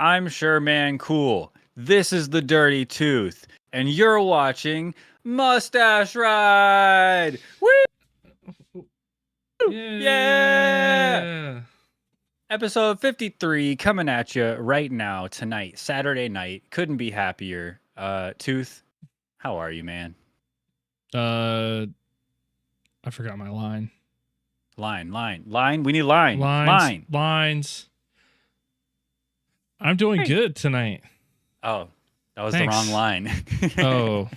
I'm Sure Man Cool. This is the Dirty Tooth, and you're watching Mustache Ride. Woo! Yeah! Yeah. Episode 53 coming at you right now tonight, Saturday night. Couldn't be happier. Tooth, how are you, man? I forgot my line. Line. We need line. Lines. I'm doing good tonight. Oh, that was Thanks. the wrong line. Oh,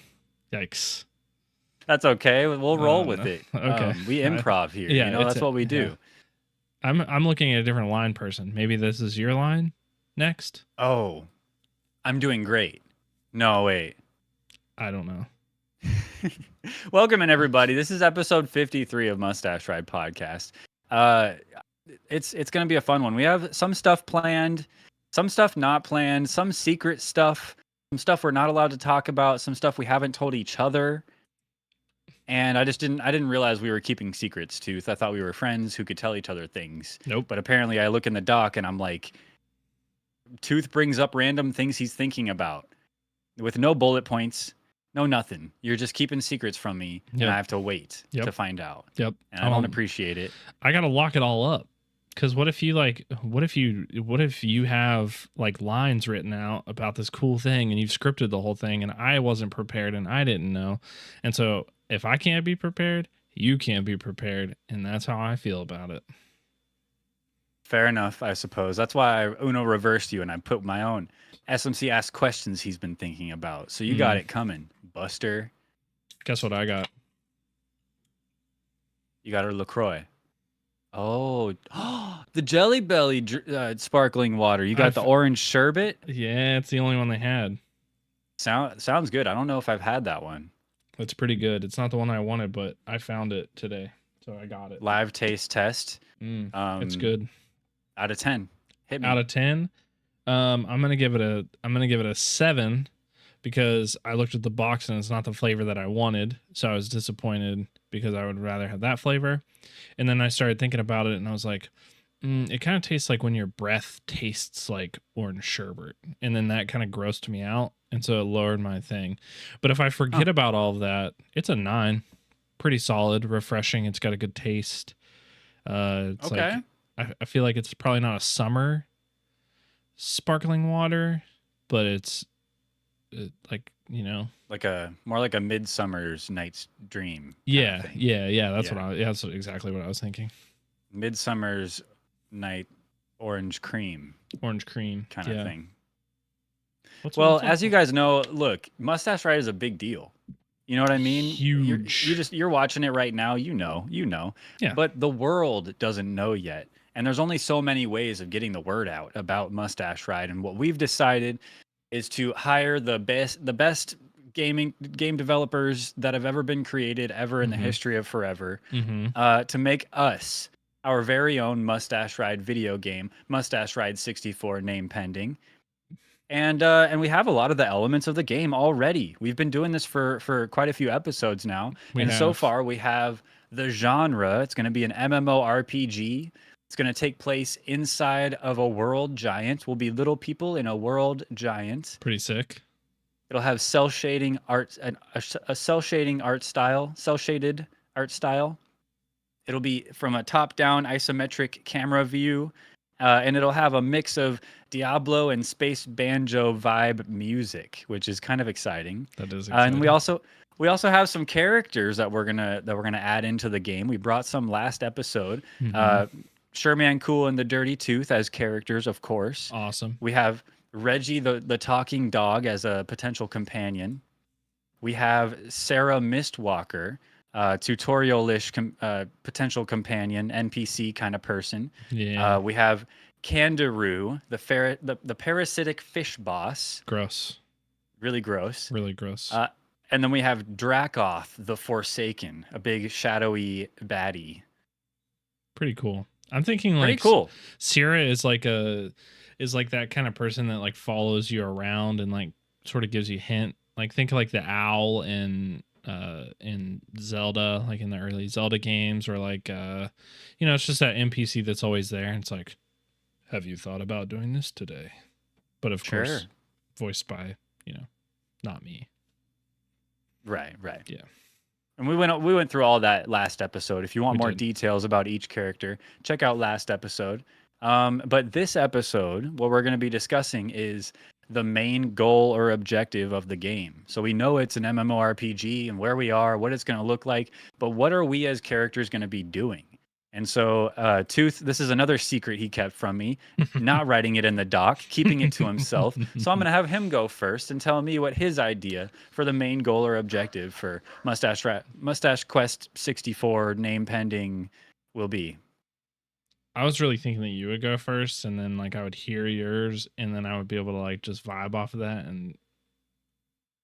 yikes. That's okay. We'll roll with it. Okay. We improv here. Yeah, that's what we do. Yeah. I'm looking at a different line person. Maybe this is your line next. Oh, I'm doing great. No, wait. I don't know. Welcome in, everybody. This is episode 53 of Mustache Ride Podcast. It's going to be a fun one. We have some stuff planned, some stuff not planned, some secret stuff, some stuff we're not allowed to talk about, some stuff we haven't told each other. And I didn't realize we were keeping secrets, Tooth. I thought we were friends who could tell each other things. Nope. But apparently I look in the doc and I'm like, Tooth brings up random things he's thinking about with no bullet points, no nothing. You're just keeping secrets from me, and I have to wait to find out. Yep. And I don't appreciate it. I got to lock it all up. Because what if you have like lines written out about this cool thing and you've scripted the whole thing and I wasn't prepared and I didn't know. And so if I can't be prepared, you can't be prepared. And that's how I feel about it. Fair enough, I suppose. That's why I Uno reversed you and I put my own SMC Ask Questions he's been thinking about. So you got it coming, Buster. Guess what I got? You got a LaCroix. Oh, the Jelly Belly sparkling water. You got the orange sherbet? Yeah, it's the only one they had. Sounds good. I don't know if I've had that one. It's pretty good. It's not the one I wanted, but I found it today, so I got it. Live taste test. It's good. Out of 10. Hit me. Out of 10, I'm gonna give it a 7 because I looked at the box and it's not the flavor that I wanted, so I was disappointed because I would rather have that flavor. And then I started thinking about it and I was like, it kind of tastes like when your breath tastes like orange sherbet, and then that kind of grossed me out, and so it lowered my thing. But if I forget about all of that, it's a 9. Pretty solid, refreshing. It's got a good taste. It's okay. Like I feel like it's probably not a summer sparkling water, but it's like, more like a Midsummer's Night's Dream. Yeah. That's exactly what I was thinking. Midsummer's Night Orange Cream kind of thing. Well, as you guys know, look, Mustache Ride is a big deal. You know what I mean? Huge. You're watching it right now. You know. Yeah. But the world doesn't know yet. And there's only so many ways of getting the word out about Mustache Ride. And what we've decided is to hire the best game developers that have ever been created ever in the history of forever, to make us our very own Mustache Ride video game, Mustache Ride 64, name pending. And we have a lot of the elements of the game already. We've been doing this for quite a few episodes now. So far we have the genre. It's going to be an MMORPG. It's going to take place inside of a world giant. We'll be little people in a world giant. Pretty sick. It'll have cell shading art, a cell shading art style, cell shaded art style. It'll be from a top-down isometric camera view, and it'll have a mix of Diablo and Space Banjo vibe music, which is kind of exciting. That is exciting. And we also have some characters that we're gonna add into the game. We brought some last episode. Sure Man Cool and the Dirty Tooth as characters, of course. Awesome. We have Reggie the talking dog as a potential companion. We have Sarah Mistwalker, tutorial-ish potential companion, NPC kind of person. Yeah. We have Kangaroo, the parasitic fish boss. Gross. Really gross. Really gross. And then we have Dracoth, the Forsaken, a big shadowy baddie. Pretty cool. I'm thinking like pretty cool. Sierra is like that kind of person that like follows you around and like sort of gives you hint. Like think of like the owl in Zelda, like in the early Zelda games, or like it's just that NPC that's always there. And it's like, have you thought about doing this today? but of Sure. course, voiced by not me. Right. Yeah. And we went through all that last episode. If you want We more did. details about each character, check out last episode. But this episode, what we're going to be discussing is the main goal or objective of the game. So we know it's an MMORPG and where we are, what it's going to look like, but what are we as characters going to be doing? And so, Tooth, this is another secret he kept from me, not writing it in the doc, keeping it to himself. So I'm going to have him go first and tell me what his idea for the main goal or objective for Mustache Quest 64 name pending will be. I was really thinking that you would go first, and then like I would hear yours, and then I would be able to like just vibe off of that. And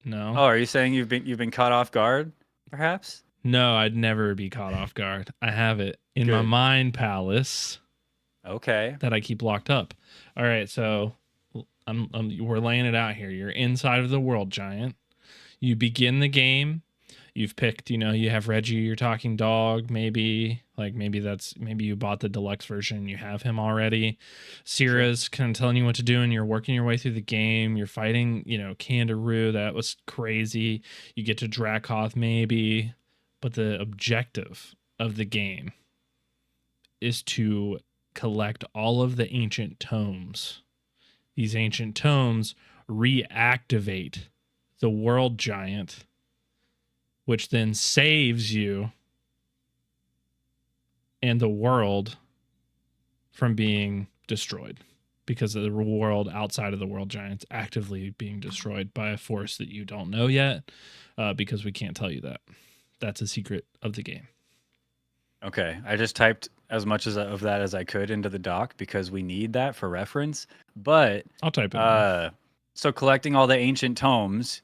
no, Oh, are you saying you've been caught off guard, perhaps? no, I'd never be caught off guard. I have it in my Good. mind palace Okay. that I keep locked up. All right, so we're laying it out here. You're inside of the world giant. You begin the game. You've picked, you have Reggie, your talking dog, maybe maybe you bought the deluxe version, you have him already. Sierra's kind of telling you what to do, and you're working your way through the game. You're fighting, Kangaroo. That was crazy. You get to Dracoth maybe, but the objective of the game is to collect all of the ancient tomes. These ancient tomes reactivate the world giant, which then saves you and the world from being destroyed, because of the world outside of the world giant's actively being destroyed by a force that you don't know yet, because we can't tell you that. That's a secret of the game. Okay. I just typed as much of that as I could into the doc because we need that for reference. But I'll type it in. so collecting all the ancient tomes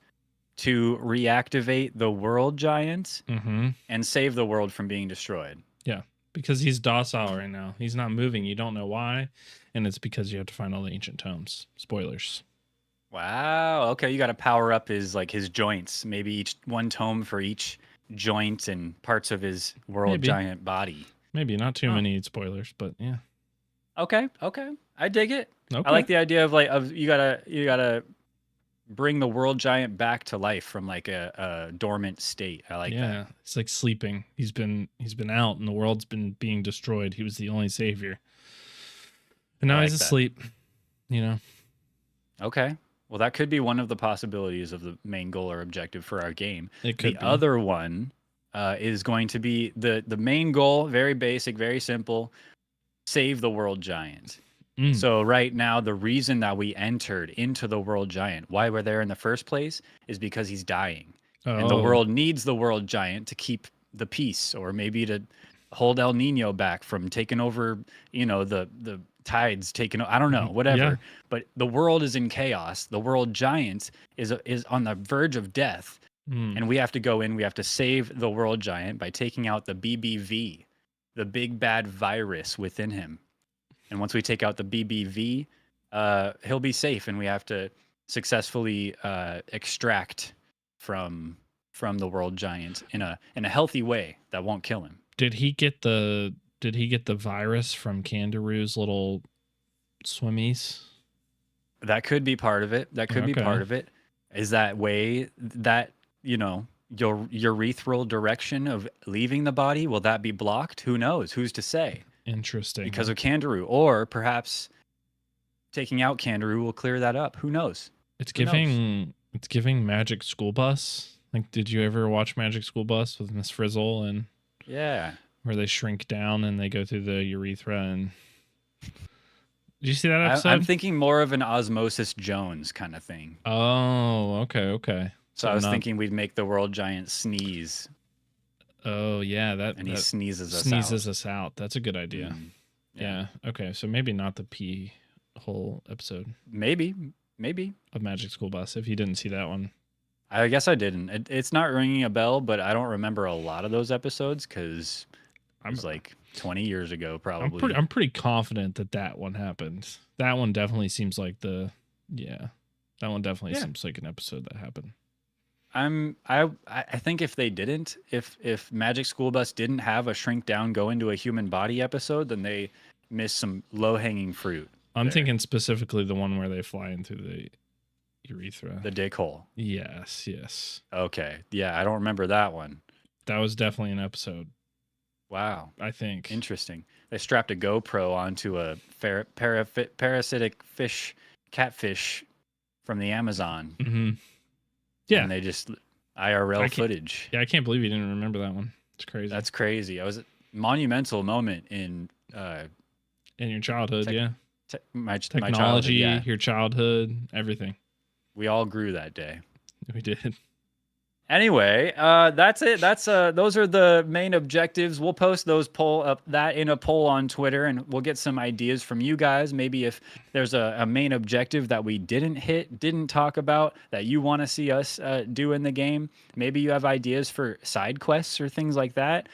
to reactivate the world giant and save the world from being destroyed. Yeah, because he's docile right now. He's not moving. You don't know why, and it's because you have to find all the ancient tomes. Spoilers. Wow. Okay, you got to power up his joints. Maybe one tome for each joint and parts of his world giant body. Maybe not too many spoilers, but yeah. Okay. I dig it. Okay. I like the idea of you gotta bring the world giant back to life from like a dormant state. I like that. Yeah, it's like sleeping. He's been out, and the world's been being destroyed. He was the only savior, and now he's asleep. Okay. Well, that could be one of the possibilities of the main goal or objective for our game. It could be. The other one is going to be the main goal. Very basic, very simple. Save the world giant. So right now, the reason that we entered into the world giant, why we're there in the first place, is because he's dying. And the world needs the world giant to keep the peace, or maybe to hold El Nino back from taking over, the tides taking, I don't know, whatever. Yeah. But the world is in chaos. The world giant is on the verge of death. And we have to go in, we have to save the world giant by taking out the BBV, the big bad virus within him. And once we take out the BBV, he'll be safe, and we have to successfully extract from the world giant in a healthy way that won't kill him. Did he get the virus from Kangaroo's little swimmies? That could be part of it. Be part of it. Is that way that, your urethral direction of leaving the body, will that be blocked? Who knows? Who's to say? Interesting. Because of Kangaroo, or perhaps taking out Kangaroo will clear that up. Who knows? It's giving Magic School Bus. Like, did you ever watch Magic School Bus with Miss Frizzle and where they shrink down and they go through the urethra? And did you see that episode? I'm thinking more of an Osmosis Jones kind of thing. Oh, okay. So I was thinking we'd make the world giant sneeze. Oh yeah, he sneezes us out. That's a good idea. Yeah. Okay, so maybe not the pee hole episode. Maybe of Magic School Bus. If you didn't see that one, I guess I didn't. It's not ringing a bell, but I don't remember a lot of those episodes because it was like 20 years ago, probably. I'm pretty confident that one happened. That one definitely seems like seems like an episode that happened. I think if they didn't, if Magic School Bus didn't have a shrink down go into a human body episode, then they missed some low hanging fruit. I'm there. thinking specifically the one where they fly in through the urethra. The dick hole. Yes. Okay. Yeah, I don't remember that one. That was definitely an episode, Wow. I think. Interesting. They strapped a GoPro onto a parasitic fish, catfish from the Amazon. Mm-hmm. Yeah. And they just IRL footage. Yeah, I can't believe you didn't remember that one. It's crazy. That's crazy. It was a monumental moment in your childhood, my technology, childhood, yeah. your childhood, everything. We all grew that day. We did. Anyway, that's it. That's those are the main objectives. We'll post those in a poll on Twitter, and we'll get some ideas from you guys. Maybe if there's a main objective that we didn't talk about that you want to see us do in the game. Maybe you have ideas for side quests or things like that.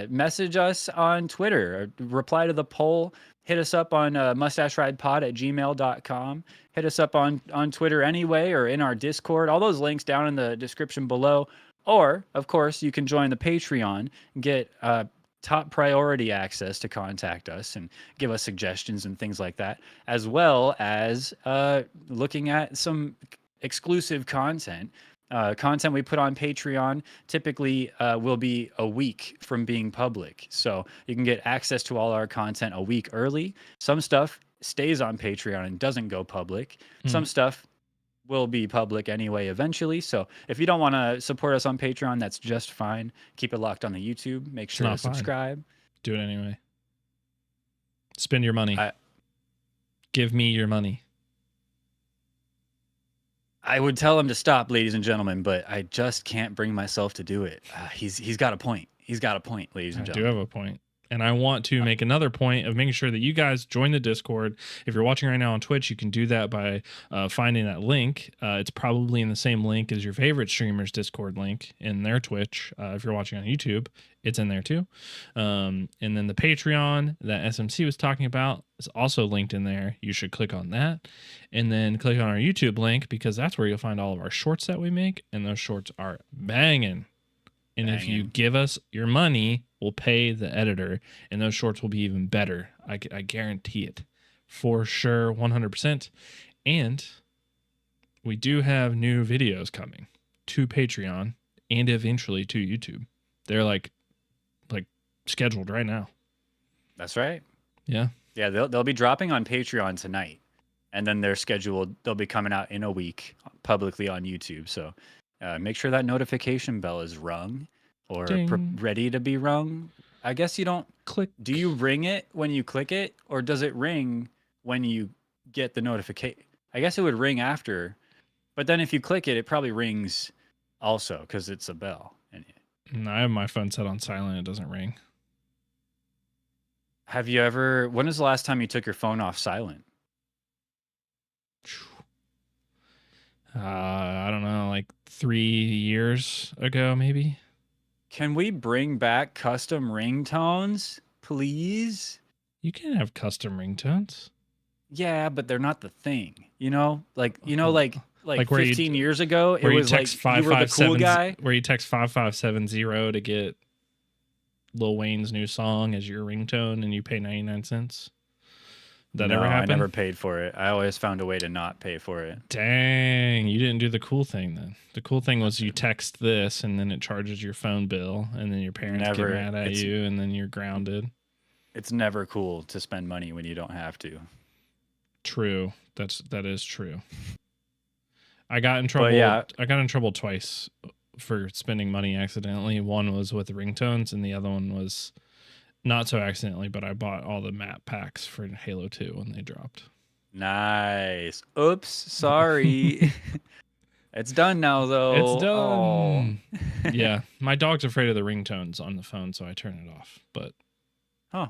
Message us on Twitter. Or reply to the poll. Hit us up on mustacheridepod@gmail.com. Hit us up on Twitter anyway, or in our Discord. All those links down in the description below. Or, of course, you can join the Patreon and get top priority access to contact us and give us suggestions and things like that, as well as looking at some exclusive content. Content we put on Patreon typically will be a week from being public. So you can get access to all our content a week early. Some stuff stays on Patreon and doesn't go public. Some stuff will be public anyway eventually. So if you don't want to support us on Patreon, that's just fine. Keep it locked on the YouTube. Make sure to subscribe. Do it anyway. Spend your money. Give me your money. I would tell him to stop, ladies and gentlemen, but I just can't bring myself to do it. He's got a point. He's got a point, ladies and gentlemen. I do have a point. And I want to make another point of making sure that you guys join the Discord. If you're watching right now on Twitch, you can do that by finding that link. It's probably in the same link as your favorite streamer's Discord link in their Twitch. If you're watching on YouTube, it's in there too. And then the Patreon that SMC was talking about is also linked in there. You should click on that. And then click on our YouTube link, because that's where you'll find all of our shorts that we make. And those shorts are banging. And if you give us your money, we'll pay the editor, and those shorts will be even better. I guarantee it. For sure, 100%. And we do have new videos coming to Patreon and eventually to YouTube. They're like scheduled right now. That's right. Yeah. Yeah, they'll be dropping on Patreon tonight, and then they're scheduled. They'll be coming out in a week publicly on YouTube. So make sure that notification bell is rung or ready to be rung. I guess you don't click. Do you ring it when you click it, or does it ring when you get the notification? I guess it would ring after, but then if you click it, it probably rings also because it's a bell. No, I have my phone set on silent. It doesn't ring. Have you ever? When was the last time you took your phone off silent? I don't know, like 3 years ago, maybe. Can we bring back custom ringtones, please? You can have custom ringtones. Yeah, but they're not the thing. Like 15 years ago, it was like you were the cool guy. Where you text 5570 to get Lil Wayne's new song as your ringtone, and you pay 99 cents. That ever happened? I never paid for it. I always found a way to not pay for it. Dang, you didn't do the cool thing then. The cool thing was you text this, and then it charges your phone bill, and then your parents get mad at you, and then you're grounded. It's never cool to spend money when you don't have to. True. That is true. I got in trouble. I got in trouble twice for spending money accidentally. One was with ringtones, and the other one was not so accidentally, but I bought all the map packs for Halo 2 when they dropped. Nice. Oops, sorry. It's done now, though. It's done. Oh. Yeah, my dog's afraid of the ringtones on the phone, so I turn it off. But yeah,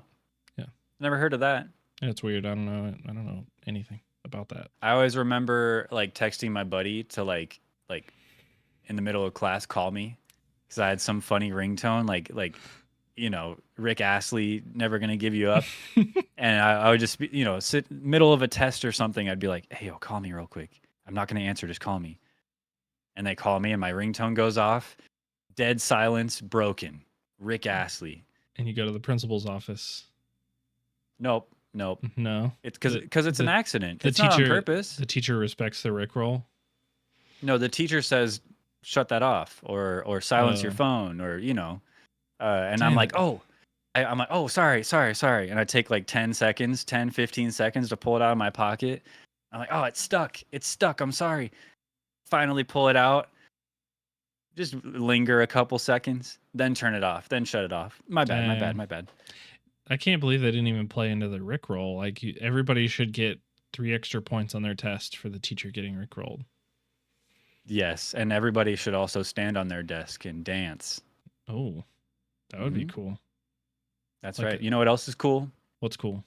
never heard of that. Yeah, it's weird. I don't know anything about that. I always remember like texting my buddy to like in the middle of class call me because I had some funny ringtone like Rick Astley, Never Gonna Give You Up. And I would just sit middle of a test or something. I'd be like, hey, yo, call me real quick. I'm not gonna answer, just call me. And they call me and my ringtone goes off. Dead silence, broken. Rick Astley. And you go to the principal's office. Nope. Nope. No. It's because it's an accident. The It's not on teacher purpose. the teacher respects the Rickroll. No, the teacher says shut that off or silence your Oh, phone or and I'm damn like, it. oh, I'm like, oh, sorry, and I take like 10 seconds, 10, 15 seconds to pull it out of my pocket. I'm like, oh, it's stuck. I'm sorry. Finally pull it out. Just linger a couple seconds, then turn it off, then shut it off. My bad. Dang. My bad. I can't believe they didn't even play into the Rickroll. Like everybody should get 3 extra points on their test for the teacher getting Rickrolled. Yes, and everybody should also stand on their desk and dance. Oh, that would be cool. That's Like right. You know what else is cool? What's cool?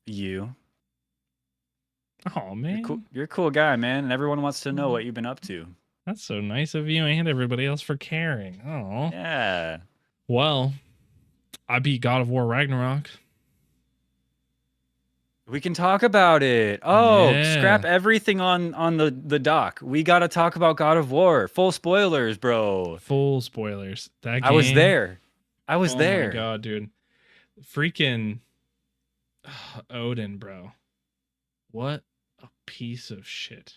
You. Oh man, You're a cool guy, man, and everyone wants to know what you've been up to. that's so nice of you and everybody else for caring. Oh, Yeah. well, I beat God of War Ragnarok. We can talk about it. Oh, Yeah. scrap everything on the dock. We got to talk about God of War. Full spoilers, bro. Full spoilers. That game, I was there. Oh my god, dude. Freaking Odin, bro. What a piece of shit.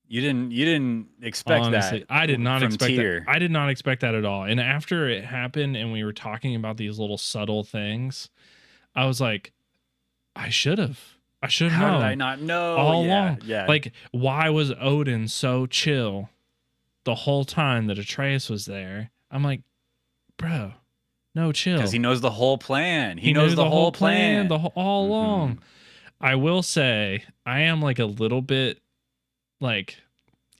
You didn't expect Honestly, that. I did not from expect Tyr. that. I did not expect that at all. And after it happened and we were talking about these little subtle things, I was like, I should have How known. did I not know? All Yeah, along. yeah. Like, why was Odin so chill the whole time that Atreus was there? I'm like, bro, no chill. Because he knows the whole plan. He knows the whole plan. All along. I will say, I am like a little bit like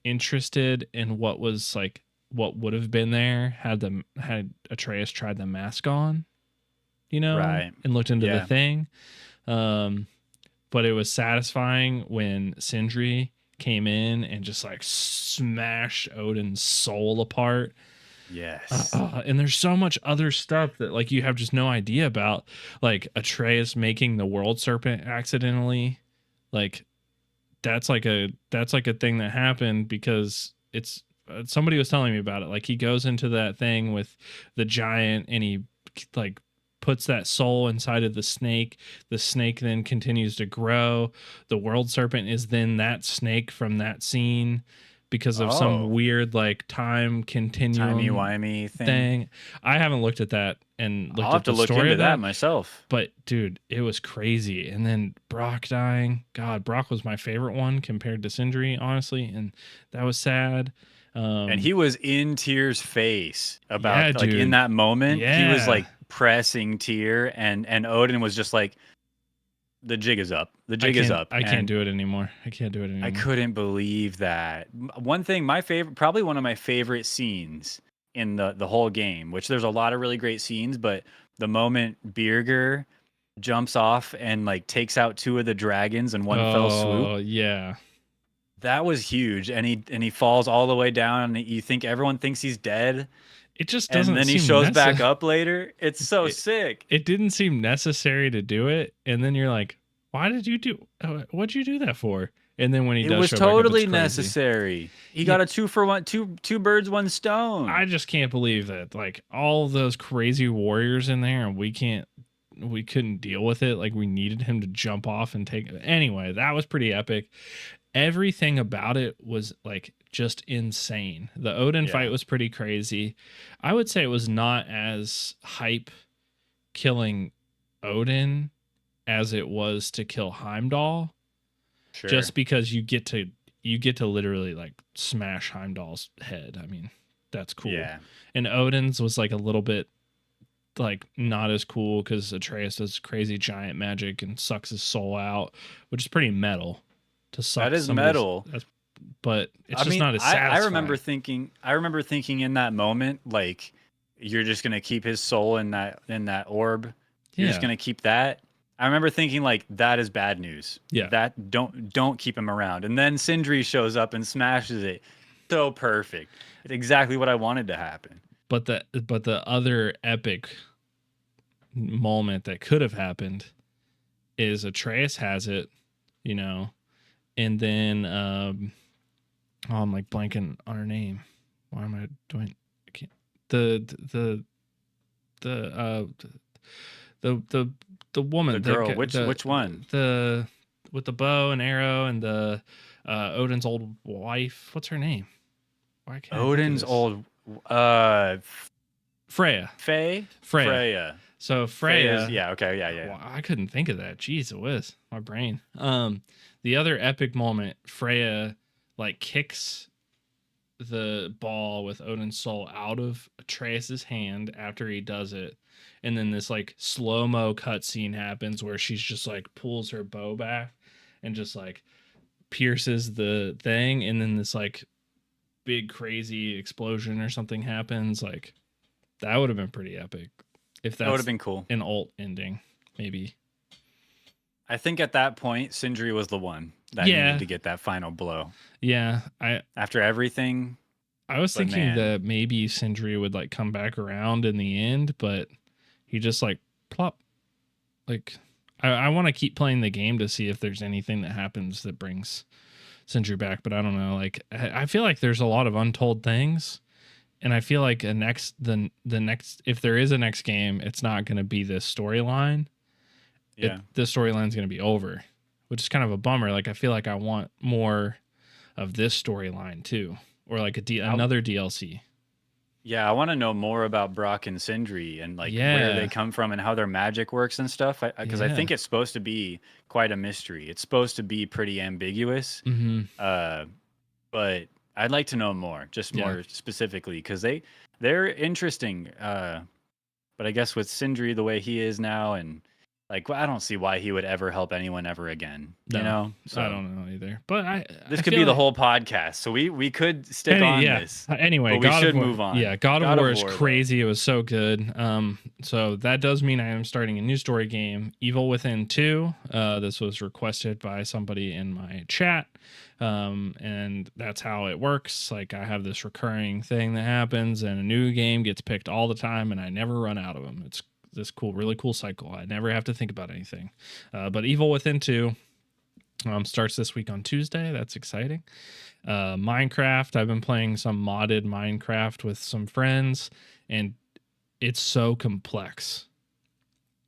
interested in what would have been there had Atreus tried the mask on, Right. and looked into Yeah. the thing. But it was satisfying when Sindri came in and just like smashed Odin's soul apart. Yes. And there's so much other stuff that like you have just no idea about, like Atreus making the world serpent accidentally. Like that's like a thing that happened because it's somebody was telling me about it. Like he goes into that thing with the giant and he like puts that soul inside of the snake then continues to grow. The world serpent is then that snake from that scene because of some weird like time continuum timey-wimey thing. I haven't looked at that and looked I'll have at the to look story into of that myself. but dude, it was crazy. And then Brock dying. God, Brock was my favorite one compared to Sindri, honestly, and that was sad. And he was in Tyr's face about Yeah, like dude. in that moment. He was Yeah. like pressing Tyr, and Odin was just like, the jig is up. The jig is up. I can't do it anymore. I can't do it anymore. I couldn't believe that. One thing, probably one of my favorite scenes in the whole game, which there's a lot of really great scenes, but the moment Birgir jumps off and like takes out 2 of the dragons in one fell swoop. Oh, yeah. That was huge. And he falls all the way down and you think everyone thinks he's dead. It just doesn't And then he seem shows back up later. It's so sick. It didn't seem necessary to do it. And then you're like, what'd you do that for? And then when he It does was show back up, totally it's crazy. necessary. He got a 2-for-1, two birds, one stone. I just can't believe that, like, all those crazy warriors in there, and we couldn't deal with it. Like, we needed him to jump off and take it. Anyway, that was pretty epic. Everything about it was like just insane. The Odin fight was pretty crazy. I would say it was not as hype killing Odin as it was to kill Heimdall. Sure. Just because you get to literally like smash Heimdall's head. I mean, that's cool. Yeah. And Odin's was like a little bit like not as cool because Atreus does crazy giant magic and sucks his soul out, which is pretty metal to suck. That is metal. But it's just not as satisfying. I remember thinking in that moment, like, you're just gonna keep his soul in that orb. You're just gonna keep that. I remember thinking like that is bad news. Yeah. That don't keep him around. And then Sindri shows up and smashes it. So perfect. It's exactly what I wanted to happen. But the other epic moment that could have happened is Atreus has it, and then I'm like blanking on her name. Why am I doing? I can't. The woman, The girl. Which one? The with the bow and arrow and the Odin's old wife. What's her name? Why can't I think of Odin's this? old Freya. Faye? Freya. So Freya's- Freya. yeah, okay, yeah. Well, I couldn't think of that. Jeez, it was my brain. The other epic moment, Freya like kicks the ball with Odin's soul out of Atreus's hand after he does it, and then this like slow-mo cutscene happens where she's just like pulls her bow back and just like pierces the thing, and then this like big crazy explosion or something happens. Like that would have been pretty epic if That would that's have been cool. an alt ending, maybe. I think at that point, Sindri was the one that Yeah. needed to get that final blow. Yeah, After everything, I was But thinking man. that maybe Sindri would like come back around in the end, but he just like plop. Like I want to keep playing the game to see if there's anything that happens that brings Sindri back, but I don't know. Like I feel like there's a lot of untold things, and I feel like the next if there is a next game, it's not going to be this storyline. yeah. The storyline's going to be over, which is kind of a bummer. Like I feel like I want more of this storyline too, or like another DLC. Yeah, I want to know more about Brock and Sindri and like Yeah. where they come from and how their magic works and stuff. Because I Yeah. think it's supposed to be quite a mystery. It's supposed to be pretty ambiguous. Mm-hmm. But I'd like to know more, just Yeah. more specifically, because they're interesting. But I guess with Sindri the way he is now, and like I don't see why he would ever help anyone ever again. You No, know, so I don't know either. But this I could feel be the like- whole podcast. So we could stick on yeah. this. Anyway, But we God should of War, move on. Yeah, God of War is War, though. crazy. It was so good. So that does mean I am starting a new story game, Evil Within 2. This was requested by somebody in my chat. And that's how it works. Like I have this recurring thing that happens, and a new game gets picked all the time, and I never run out of them. It's this really cool cycle. I never have to think about anything. But Evil Within 2 starts this week on Tuesday. That's exciting. Minecraft. I've been playing some modded Minecraft with some friends, and it's so complex.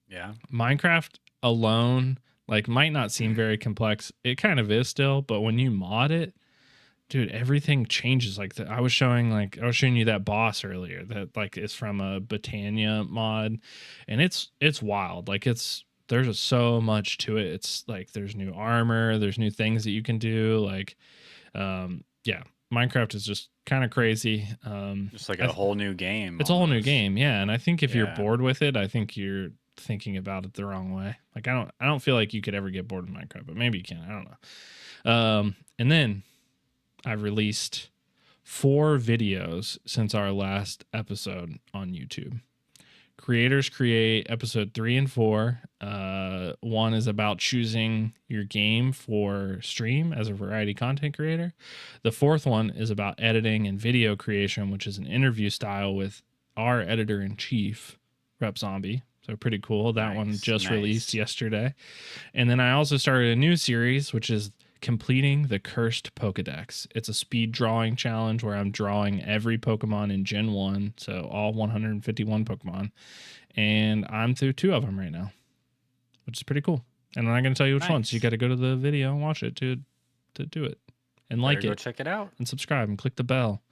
Yeah. Minecraft alone like might not seem very complex. It kind of is still, but when you mod it, dude, everything changes. Like I was showing you that boss earlier that like is from a Britannia mod, and it's wild. Like there's just so much to it. It's like there's new armor, there's new things that you can do. Like yeah, Minecraft is just kind of crazy. Just like a whole new game. It's a whole new almost. game, yeah. And I think if you're Yeah. bored with it, I think you're thinking about it the wrong way. Like I don't feel like you could ever get bored of Minecraft, but maybe you can. I don't know. And then I've released 4 videos since our last episode on YouTube. Creators Create episode 3 and 4. One is about choosing your game for stream as a variety content creator. The 4th one is about editing and video creation, which is an interview style with our editor in chief, Rep Zombie. So pretty cool. That one Nice, just nice. released yesterday. And then I also started a new series, which is completing the Cursed Pokedex. It's a speed drawing challenge where I'm drawing every Pokemon in Gen 1, so all 151 Pokemon. And I'm through 2 of them right now, which is pretty cool. And I'm not going to tell you which ones. So you Nice. got to go to the video and watch it to do it. And like Better go it check it out. and subscribe and click the bell.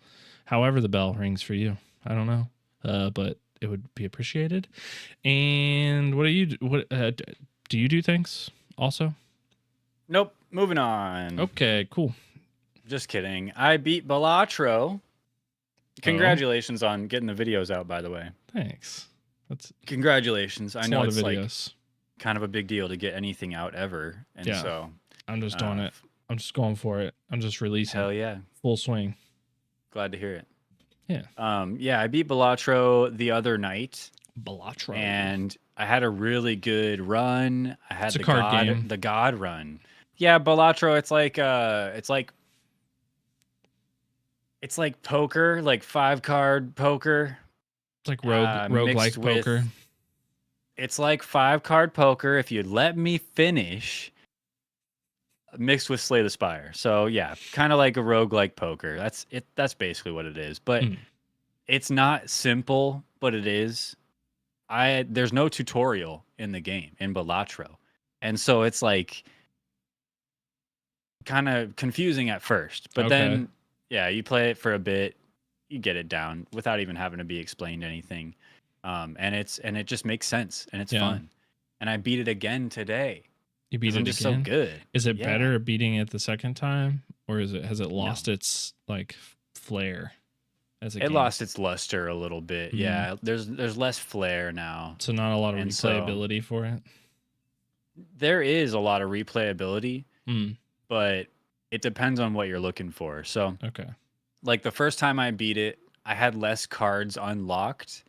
However the bell rings for you. I don't know. But it would be appreciated. And what do you do you do things also? Nope. Moving on. Okay, cool. Just kidding. I beat Balatro. Congratulations on getting the videos out, by the way. Thanks. That's Congratulations. I a know lot it's of like videos. kind of a big deal to get anything out ever. And Yeah. so, I'm just doing uh, it. I'm just going for it. I'm just releasing hell yeah. full swing. Glad to hear it. Yeah. Yeah, I beat Balatro the other night, Balatro. and I had a really good run. I had It's a card game. the God run. Yeah, Balatro, it's like poker, like 5-card poker. It's like mixed roguelike with- poker. It's like 5-card poker if you'd let me finish, mixed with Slay the Spire. So yeah, kind of like a roguelike poker. That's it. That's basically what it is. But Mm. it's not simple, but it is. there's no tutorial in the game in Balatro. And so it's like kind of confusing at first. But Okay. then yeah, you play it for a bit, you get it down without even having to be explained anything. And it just makes sense and it's Yeah. fun. And I beat it again today You beat because I'm it just so again? good. Is it Yeah. better beating it the second time, or has it No. lost its like flair as a It game? lost its luster a little bit. Mm. Yeah. There's less flair now. So not a lot of And so replayability for it. there is a lot of replayability, Mm. but it depends on what you're looking for. So Okay. like the first time I beat it, I had less cards unlocked.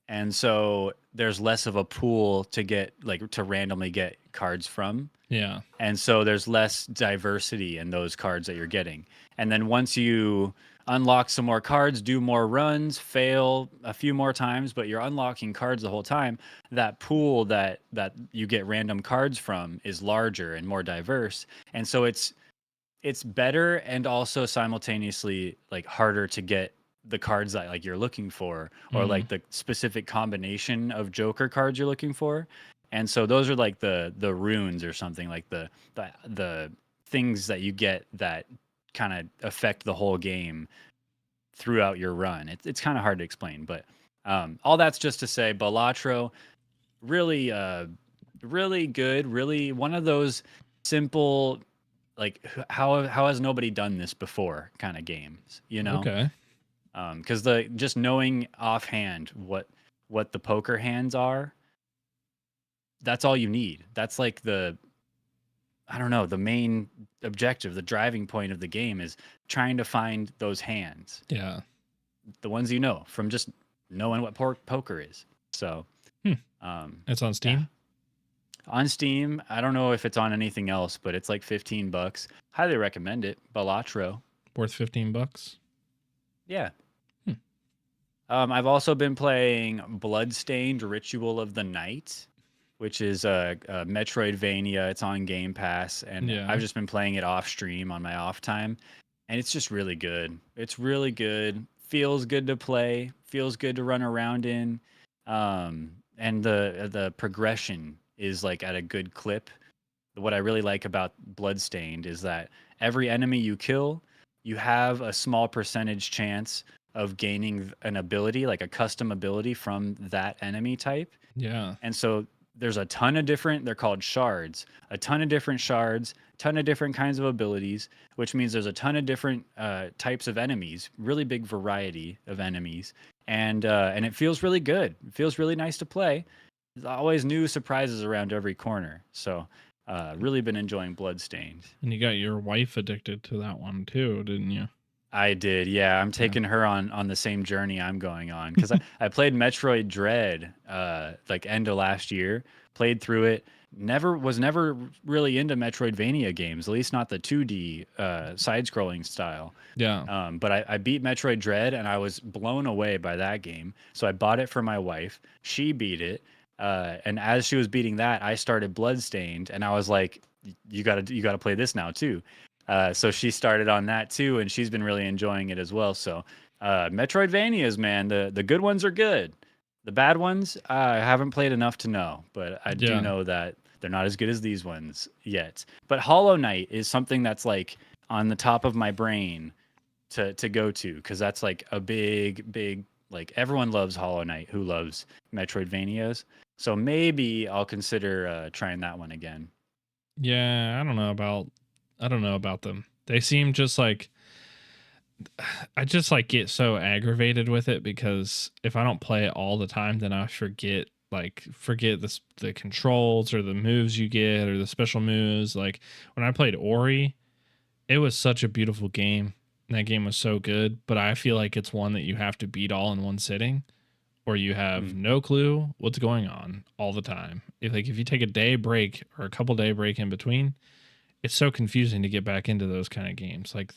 And so there's less of a pool to get like to randomly get cards from. Yeah. And so there's less diversity in those cards that you're getting. And then once you unlock some more cards, do more runs, fail a few more times, but you're unlocking cards the whole time, that pool that you get random cards from is larger and more diverse. And so it's better and also simultaneously like harder to get the cards that like you're looking for or Mm. like the specific combination of joker cards you're looking for. And so those are like the runes or something like the things that you get that kind of affect the whole game throughout your run. It's kind of hard to explain, but all that's just to say Balatro really really good, really one of those simple like how has nobody done this before kind of games, you know? Okay. Because the just knowing offhand what the poker hands are, that's all you need. That's like the I don't know, the main objective, the driving point of the game is trying to find those hands, Yeah. the ones you know from just knowing what poker is. So, Hmm. um, It's on yeah, Steam. on Steam. I don't know if it's on anything else, but it's like $15. Highly recommend it. Balatro. Worth $15. Yeah. Hmm. I've also been playing Bloodstained Ritual of the Night, which is a Metroidvania. It's on Game Pass, and Yeah. I've just been playing it off stream on my off time, and it's just really good. It's really good. Feels good to play. Feels good to run around in, and the progression is like at a good clip. What I really like about Bloodstained is that every enemy you kill, you have a small percentage chance of gaining an ability, like a custom ability from that enemy type. Yeah. And so there's a ton of different, they're called shards, a ton of different shards, ton of different kinds of abilities, which means there's a ton of different types of enemies, really big variety of enemies. And it feels really good. It feels really nice to play. There's always new surprises around every corner. So really been enjoying Bloodstained. And you got your wife addicted to that one too, didn't you? I did, yeah. I'm Yeah. taking her on the same journey I'm going on because I played Metroid Dread like end of last year, played through it. Never really into Metroidvania games, at least not the 2D side-scrolling style. Yeah. But I beat Metroid Dread and I was blown away by that game. So I bought it for my wife. She beat it, and as she was beating that, I started Bloodstained, and I was like, you gotta play this now too." So she started on that too, and she's been really enjoying it as well. So Metroidvanias, man, the good ones are good. The bad ones, I haven't played enough to know, but I do Yeah. know that they're not as good as these ones yet. But Hollow Knight is something that's like on the top of my brain to go to because that's like a big like everyone loves Hollow Knight who loves Metroidvanias. So maybe I'll consider trying that one again. Yeah, I don't know about them. They seem just like I just like get so aggravated with it because if I don't play it all the time, then I forget the controls or the moves you get or the special moves. Like when I played Ori, it was such a beautiful game. That game was so good, but I feel like it's one that you have to beat all in one sitting or you have Mm. no clue what's going on all the time. If you take a day break or a couple day break in between, it's so confusing to get back into those kind of games. Like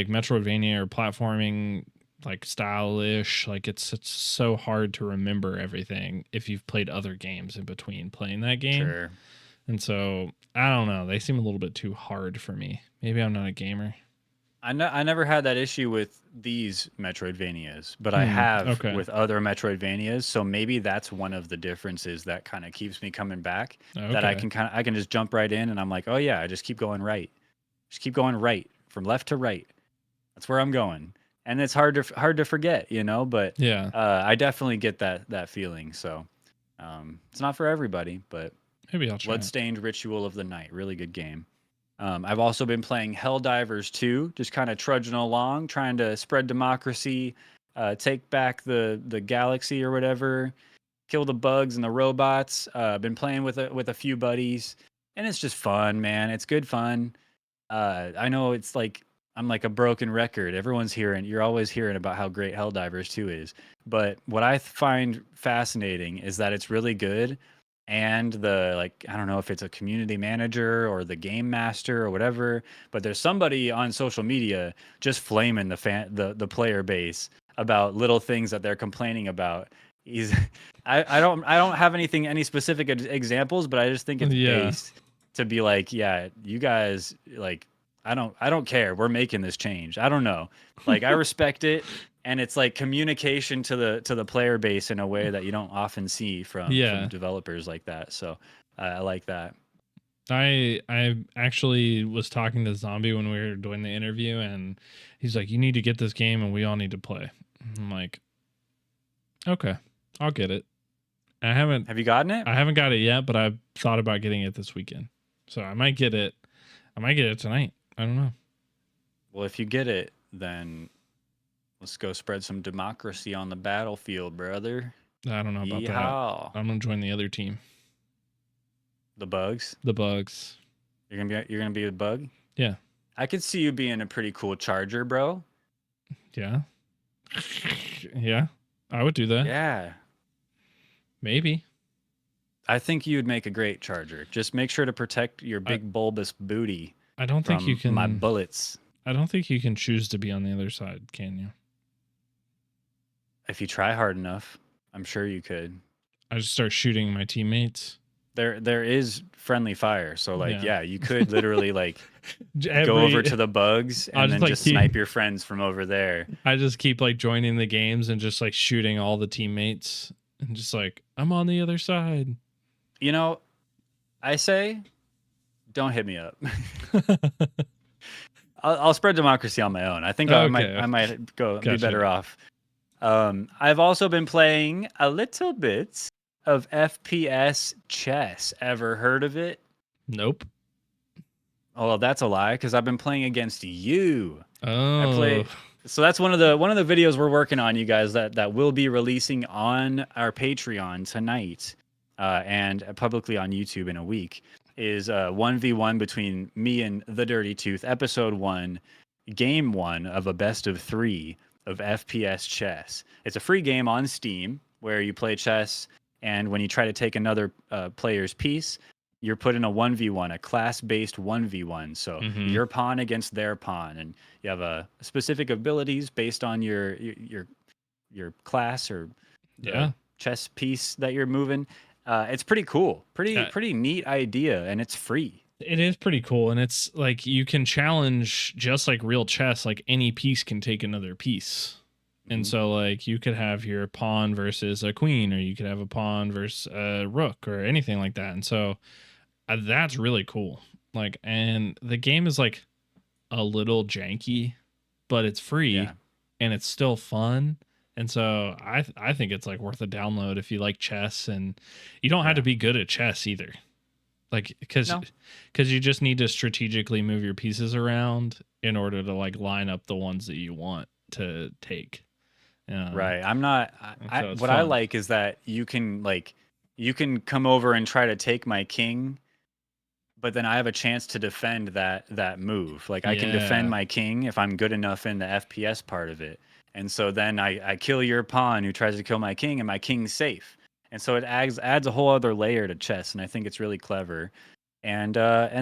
Metroidvania or platforming like stylish, like it's so hard to remember everything if you've played other games in between playing that game. Sure. And so I don't know, they seem a little bit too hard for me. Maybe I'm not a gamer. I never had that issue with these Metroidvanias, but I have Okay. with other Metroidvanias. So maybe that's one of the differences that kind of keeps me coming back. That Okay. I can just jump right in, and I'm like, oh yeah, I just keep going right, just keep going right from left to right. That's where I'm going, and it's hard to forget, you know. But Yeah. I definitely get that feeling. So it's not for everybody, but Maybe I'll try it. Bloodstained Ritual of the Night, really good game. I've also been playing Helldivers 2, just kind of trudging along, trying to spread democracy, take back the galaxy or whatever, kill the bugs and the robots. Been playing with a few buddies, and it's just fun, man. It's good fun. I know it's like I'm like a broken record. You're always hearing about how great Helldivers 2 is. But what I find fascinating is that it's really good, and the like I don't know if it's a community manager or the game master or whatever, but there's somebody on social media just flaming the player base about little things that they're complaining about. He's I don't have any specific examples, but I just think it's Yeah. based to be like, yeah, you guys like I don't care. We're making this change. I don't know. Like I respect it, and it's like communication to the player base in a way that you don't often see from Yeah. developers like that. So I like that. I actually was talking to Zombie when we were doing the interview, and he's like, "You need to get this game, and we all need to play." I'm like, "Okay, I'll get it." Have you gotten it? I haven't got it yet, but I've thought about getting it this weekend, so I might get it. I might get it tonight. I don't know. Well, if you get it, then let's go spread some democracy on the battlefield, brother. I don't know about that. Yeehaw. I'm gonna join the other team, The bugs. the Bugs. You're gonna be a bug. Yeah, I could see you being a pretty cool charger, bro. yeah, yeah. I would do that. Yeah. Maybe. I think you'd make a great charger. Just make sure to protect your big bulbous booty I don't think you from my can. bullets. I don't think you can choose to be on the other side, can you? If you try hard enough, I'm sure you could. I just start shooting my teammates. There is friendly fire, so like Yeah. yeah, you could literally like go over to the bugs I'll and just, then like, just keep- snipe your friends from over there. I just keep like joining the games and just like shooting all the teammates and just like I'm on the other side. You know, I say, don't hit me up. I'll spread democracy on my own. I think Okay. I might be Gotcha. better off. I've also been playing a little bit of FPS chess. Ever heard of it? Nope. Oh, well, that's a lie because I've been playing against you. Oh. play- So that's one of the videos we're working on, you guys, that will be releasing on our Patreon tonight, and publicly on YouTube in a week. Is 1v1 between me and the Dirty Tooth, episode 1, game 1 of a best of 3 of FPS chess. It's a free game on Steam where you play chess, and when you try to take another player's piece, you're put in a 1v1, a class-based 1v1. So Mhm. your pawn against their pawn, and you have specific abilities based on your class or the Yeah. chess piece that you're moving. It's pretty cool, Yeah. pretty neat idea, and it's free. It is pretty cool, and it's like you can challenge just like real chess. Like any piece can take another piece, and Mhm. so like you could have your pawn versus a queen, or you could have a pawn versus a rook, or anything like that. And so that's really cool. Like, and the game is like a little janky, but it's free Yeah. and it's still fun. And so I think it's like worth a download if you like chess, and you don't have to Yeah. be good at chess either. Like because No. you just need to strategically move your pieces around in order to like line up the ones that you want to take. Right. I'm not. so it's What I fun. like is that you can come over and try to take my king, but then I have a chance to defend that move. Like I can Yeah. defend my king if I'm good enough in the FPS part of it. And so then I kill your pawn who tries to kill my king, and my king's safe. And so it adds a whole other layer to chess, and I think it's really clever. And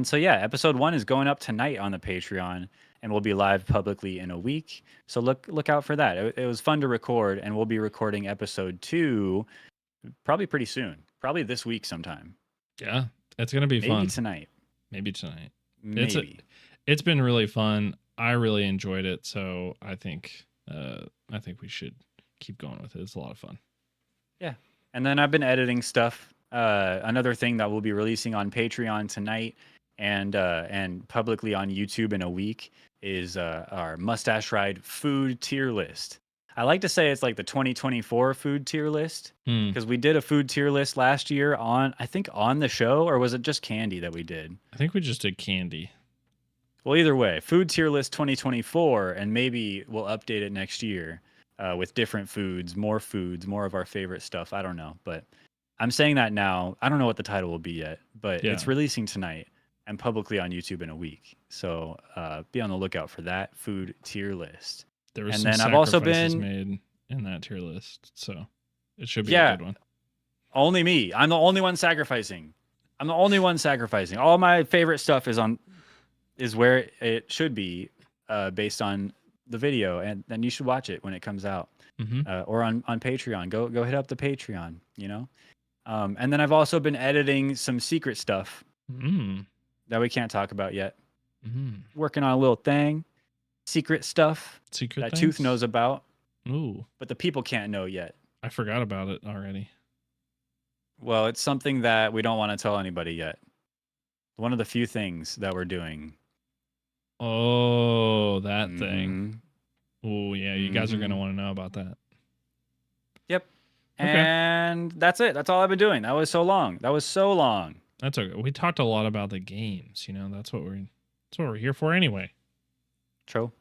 so yeah, episode 1 is going up tonight on the Patreon, and will be live publicly in a week. So look out for that. It was fun to record, and we'll be recording episode 2 probably pretty soon, probably this week sometime. Yeah, it's gonna be Maybe fun. tonight. Maybe tonight. Maybe. It's been really fun. I really enjoyed it, so I think we should keep going with it. It's a lot of fun. Yeah. And then I've been editing stuff. Another thing that we'll be releasing on Patreon tonight and publicly on YouTube in a week is our Mustache Ride food tier list. I like to say it's like the 2024 food tier list because we did a food tier list last year on the show, or was it just candy that we did? I think we just did candy. Well, either way, food tier list 2024, and maybe we'll update it next year with different foods, more of our favorite stuff. I don't know, but I'm saying that now. I don't know what the title will be yet, but it's releasing tonight and publicly on YouTube in a week. So be on the lookout for that food tier list. There was and some then I've also sacrifices been made in that tier list, so it should be a good one. Only me. I'm the only one sacrificing. All my favorite stuff is where it should be based on the video, and then you should watch it when it comes out or on Patreon. Go hit up the Patreon, you know. And then I've also been editing some secret stuff that we can't talk about yet. Working on a little thing. Secret stuff that Tooth knows about. Ooh. But the people can't know yet. I forgot about it already. Well, it's something that we don't want to tell anybody yet. One of the few things that we're doing. Oh, that thing. Oh, yeah. You guys are going to want to know about that. Yep. Okay. And that's it. That's all I've been doing. That was so long. That's okay. We talked a lot about the games. You know, that's what we're here for anyway. True.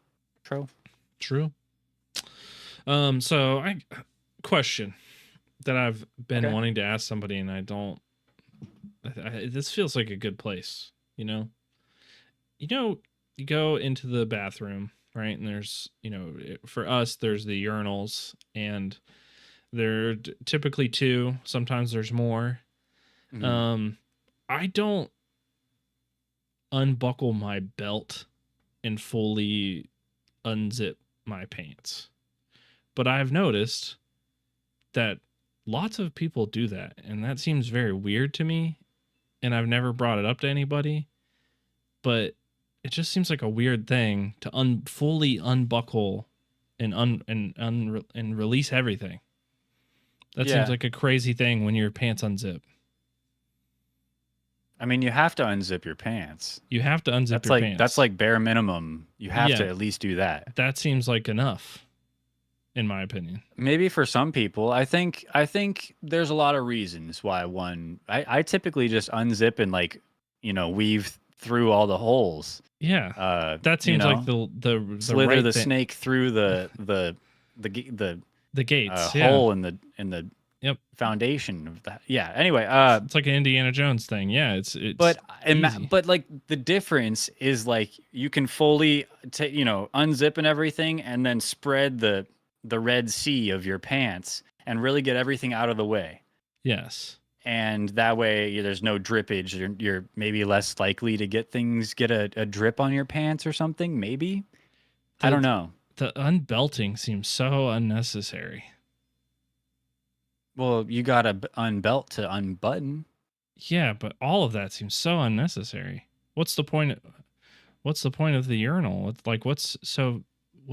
So question that I've been wanting to ask somebody, and I don't. This feels like a good place. You know, you go into the bathroom, right? And there's, for us, there's the urinals, and there are typically two. Sometimes there's more. I don't unbuckle my belt and fully unzip my pants. But I've noticed that lots of people do that, and that seems very weird to me, and I've never brought it up to anybody, but it just seems like a weird thing to fully unbuckle and release everything. That seems like a crazy thing when your pants unzip. I mean, you have to unzip your pants. You have to unzip your pants. That's like bare minimum. You have to at least do that. That seems like enough, in my opinion. Maybe for some people. I think there's a lot of reasons why I typically just unzip and weave through all the holes. Yeah. That seems like the slither right the thing. snake through the gates hole in the foundation of that. Yeah. Anyway, it's like an Indiana Jones thing. Yeah, it's but like the difference is like you can fully unzip and everything, and then spread the Red Sea of your pants and really get everything out of the way. Yes. And that way there's no drippage. You're maybe less likely to get a drip on your pants or something. Maybe. I don't know. The unbelting seems so unnecessary. Well, you gotta unbelt to unbutton. Yeah, but all of that seems so unnecessary. What's the point? What's the point of the urinal? Like, what's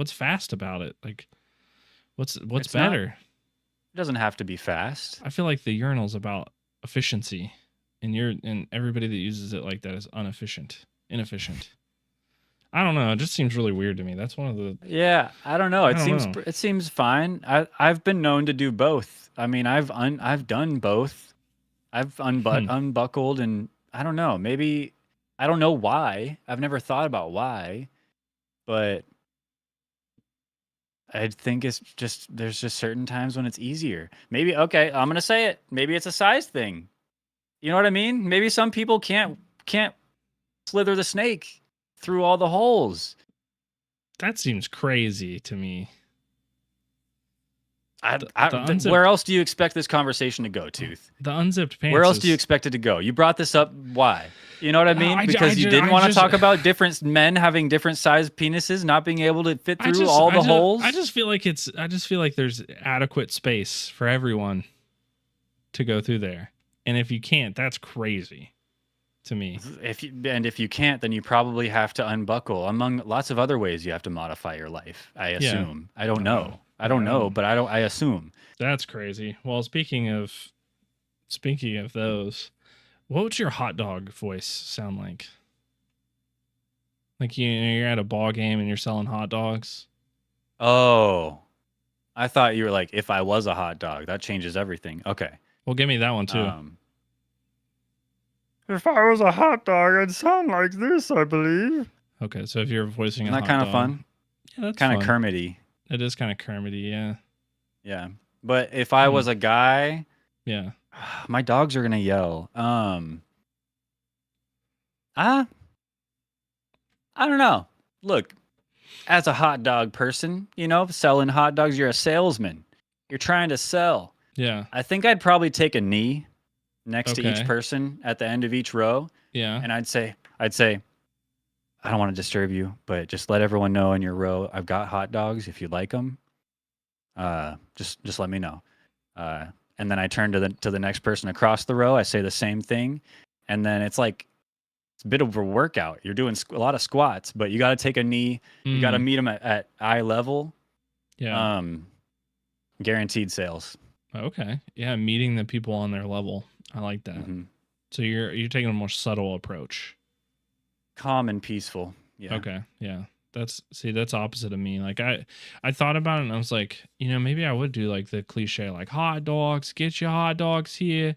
fast about it? Like, what's better? It doesn't have to be fast. I feel like the urinal's about efficiency, and everybody that uses it like that is inefficient. I don't know. It just seems really weird to me. That's one of the. Yeah, I don't know. It seems fine. I've been known to do both. I mean, I've done both. I've unbuckled, and I don't know. Maybe I don't know why. I've never thought about why, but I think it's just there's just certain times when it's easier. Maybe I'm gonna say it. Maybe it's a size thing. You know what I mean? Maybe some people can't slither the snake through all the holes. That seems crazy to me. Where else do you expect this conversation to go, Tooth? The unzipped pants. Where else do you expect it to go? You brought this up. Why? You know what I mean? Because you didn't want to talk about different men having different sized penises, not being able to fit through all the holes. I just feel like there's adequate space for everyone to go through there. And if you can't, that's crazy. to me. If you can't, then you probably have to unbuckle. Among lots of other ways, you have to modify your life. I Yeah. assume. I don't know. Oh, I don't yeah, know, but I assume. That's crazy. Well, speaking of those, what would your hot dog voice sound like? Like you're at a ball game and you're selling hot dogs. Oh, I thought you were like, if I was a hot dog, that changes everything. Okay. Well, give me that one too. If I was a hot dog, I'd sound like this, I believe. Okay, so if you're voicing Isn't a that hot kind dog, of fun? yeah, that's Kind of fun. Kermity. It is kind of Kermity, yeah. Yeah. But if I was a guy, yeah, my dogs are gonna yell. I don't know. Look, as a hot dog person, selling hot dogs, you're a salesman. You're trying to sell. yeah, I think I'd probably take a knee next to each Okay. person at the end of each row, yeah. and I'd say, I don't want to disturb you, but just let everyone know in your row I've got hot dogs. If you like them, just let me know. And then I turn to the next person across the row. I say the same thing, and then it's like it's a bit of a workout. You're doing a lot of squats, but you got to take a knee. You got to meet them at eye level. Yeah. Guaranteed sales. Okay. Yeah, meeting the people on their level. I like that. Mhm. So you're taking a more subtle approach. Calm and peaceful. Yeah. Okay. Yeah. That's opposite of me. Like I thought about it and I was like, maybe I would do like the cliche like hot dogs, get your hot dogs here.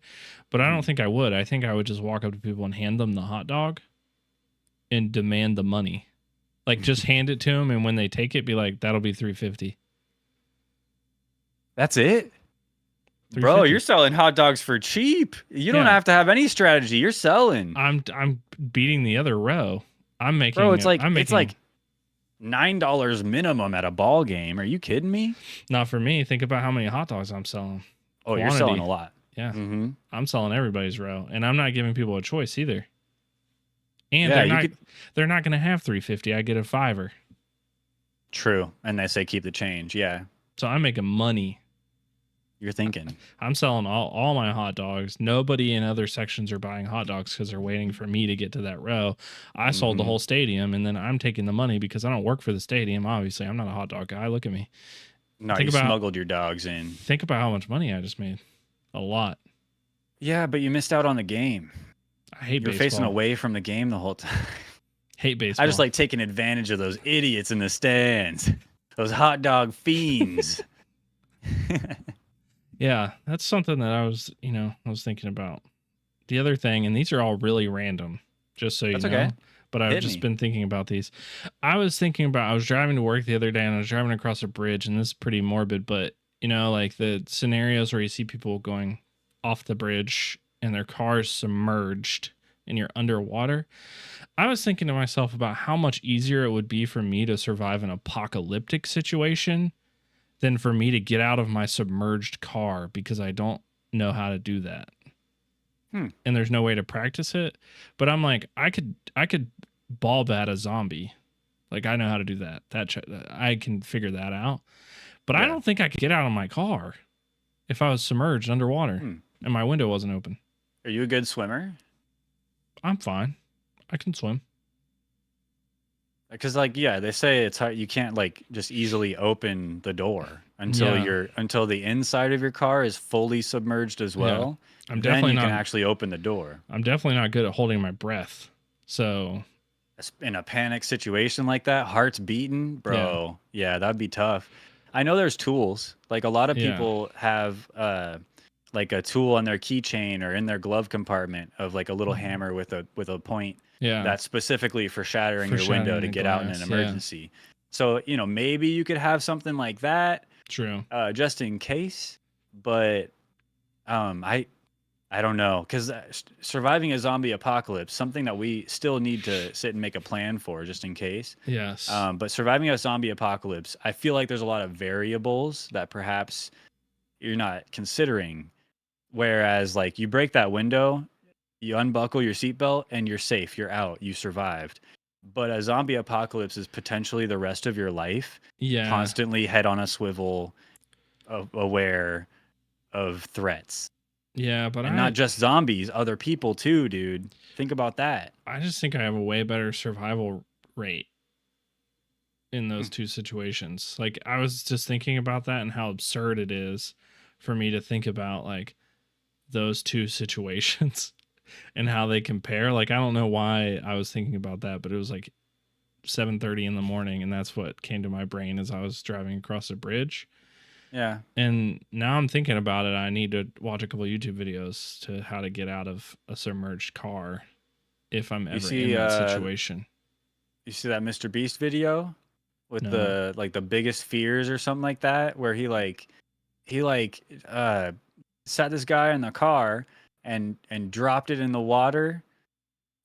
But I don't think I would. I think I would just walk up to people and hand them the hot dog and demand the money. Like just hand it to them and when they take it be like that'll be $3.50. That's it? Bro, you're selling hot dogs for cheap. You don't have to have any strategy. You're selling. I'm beating the other row. I'm making Bro, it's like $9 minimum at a ball game. Are you kidding me? Not for me. Think about how many hot dogs I'm selling. Oh, you're selling a lot. Yeah. Mm-hmm. I'm selling everybody's row, and I'm not giving people a choice either. And they're not going to have $3.50. I get a $5. True, and they say keep the change. Yeah. So I'm making money. You're thinking. I'm selling all my hot dogs. Nobody in other sections are buying hot dogs because they're waiting for me to get to that row. I sold the whole stadium, and then I'm taking the money because I don't work for the stadium. Obviously, I'm not a hot dog guy. Look at me. No, you smuggled your dogs in. Think about how much money I just made. A lot. Yeah, but you missed out on the game. I hate baseball. You're facing away from the game the whole time. Hate baseball. I just like taking advantage of those idiots in the stands. Those hot dog fiends. Yeah, that's something that I was thinking about. The other thing, and these are all really random, just so you know. Okay. But I've just been thinking about these. I was driving to work the other day and I was driving across a bridge, and this is pretty morbid, but like the scenarios where you see people going off the bridge and their car's submerged and you're underwater. I was thinking to myself about how much easier it would be for me to survive an apocalyptic situation than for me to get out of my submerged car because I don't know how to do that. And there's no way to practice it. But I'm like, I could ball bat a zombie. Like I know how to do that. I can figure that out. But I don't think I could get out of my car if I was submerged underwater and my window wasn't open. Are you a good swimmer? I'm fine. I can swim. Because they say it's hard. You can't just easily open the door until the inside of your car is fully submerged as well. Yeah. Then you can actually open the door. I'm definitely not good at holding my breath. So in a panic situation like that, heart's beating, bro. Yeah, that'd be tough. I know there's tools. Like a lot of people have like a tool on their keychain or in their glove compartment of like a little hammer with a point. Yeah. That's specifically for shattering your window to get out in an emergency. So, maybe you could have something like that. True. Just in case. But I don't know. Because surviving a zombie apocalypse, something that we still need to sit and make a plan for just in case. Yes. But surviving a zombie apocalypse, I feel like there's a lot of variables that perhaps you're not considering. Whereas you break that window, you unbuckle your seatbelt and you're safe. You're out. You survived. But a zombie apocalypse is potentially the rest of your life. Yeah. Constantly head on a swivel, aware of threats. Yeah, but And not just zombies, other people too, dude. Think about that. I just think I have a way better survival rate in those Hmm. two situations. Like I was just thinking about that and how absurd it is for me to think about like those two situations and how they compare. Like I don't know why I was thinking about that, but it was like 7:30 in the morning and that's what came to my brain as I was driving across a bridge. Yeah. And now I'm thinking about it, I need to watch a couple of YouTube videos to how to get out of a submerged car if I'm ever in that situation. You see that Mr. Beast video with No. the biggest fears or something like that, where he sat this guy in the car and dropped it in the water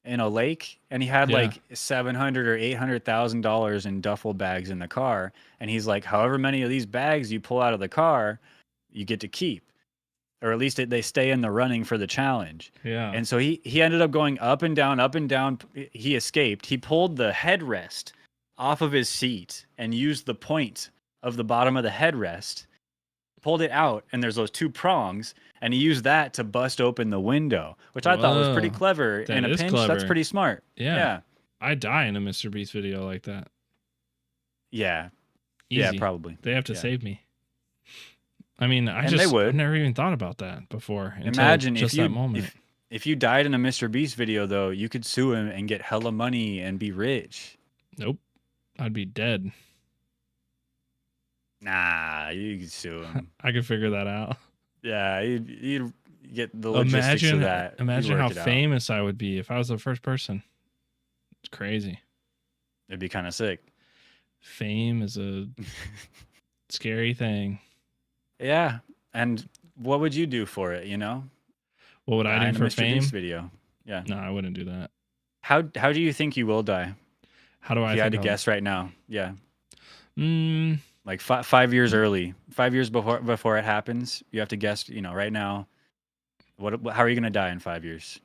in a lake, and he had Yeah. like $700 or $800,000 in duffel bags in the car, and he's like, however many of these bags you pull out of the car, you get to keep, or at least they stay in the running for the challenge. Yeah. And so he ended up going up and down, up and down. He escaped. He pulled the headrest off of his seat and used the point of the bottom of the headrest, pulled it out, and there's those two prongs, and he used that to bust open the window, which I thought was pretty Whoa, clever. that In a is pinch, that's clever. pretty smart. Yeah. I die in a Mr. Beast video like that. Yeah. Easy. Yeah, probably. They have to Yeah. save me. I mean, And they would. I've never even thought about that before. Imagine just if you that moment. if you died in a Mr. Beast video, though, you could sue him and get hella money and be rich. Nope. I'd be dead. Nah, you could sue him. I could figure that out. Yeah, you'd get the logistics of that. You'd Imagine how work it out. famous I would be if I was the first person. It's crazy. It'd be kind of sick. Fame is a scary thing. Yeah, and what would you do for it? You know, What would Die I in do a for Mr. fame? Beast video. Yeah. No, I wouldn't do that. How do you think you will die? How do I If you had to think I'll- guess right now, yeah, Mm, like 5 years early, 5 years before it happens, you have to guess. You know, right now, how are you gonna die in 5 years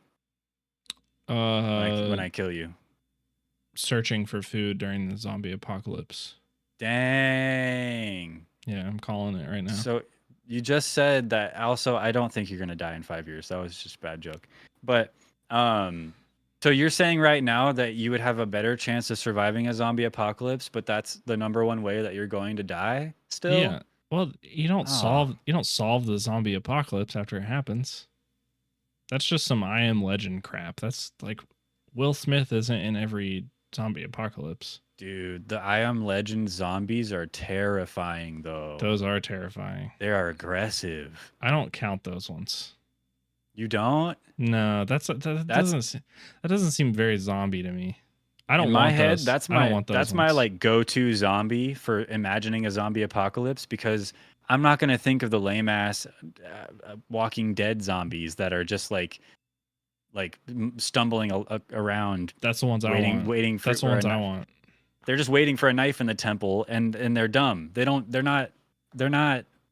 when I kill you? searching for food during the zombie apocalypse. Dang. Yeah, I'm calling it right now. So you just said that. Also, I don't think you're gonna die in 5 years. That was just a bad joke. But so you're saying right now that you would have a better chance of surviving a zombie apocalypse, but that's the number one way that you're going to die still? Yeah. Well, you don't solve the zombie apocalypse after it happens. That's just some I Am Legend crap. That's like Will Smith isn't in every zombie apocalypse. Dude, the I Am Legend zombies are terrifying though. Those are terrifying. They are aggressive. I don't count those ones. You don't? No, that doesn't seem very zombie to me. I don't In want my head, those. that's I don't my want those that's my ones. like go-to zombie for imagining a zombie apocalypse, because I'm not gonna think of the lame ass Walking Dead zombies that are just like stumbling around, That's the ones I want. waiting for. That's the or ones a I kni- want. They're just waiting for a knife in the temple, and they're dumb. They're not.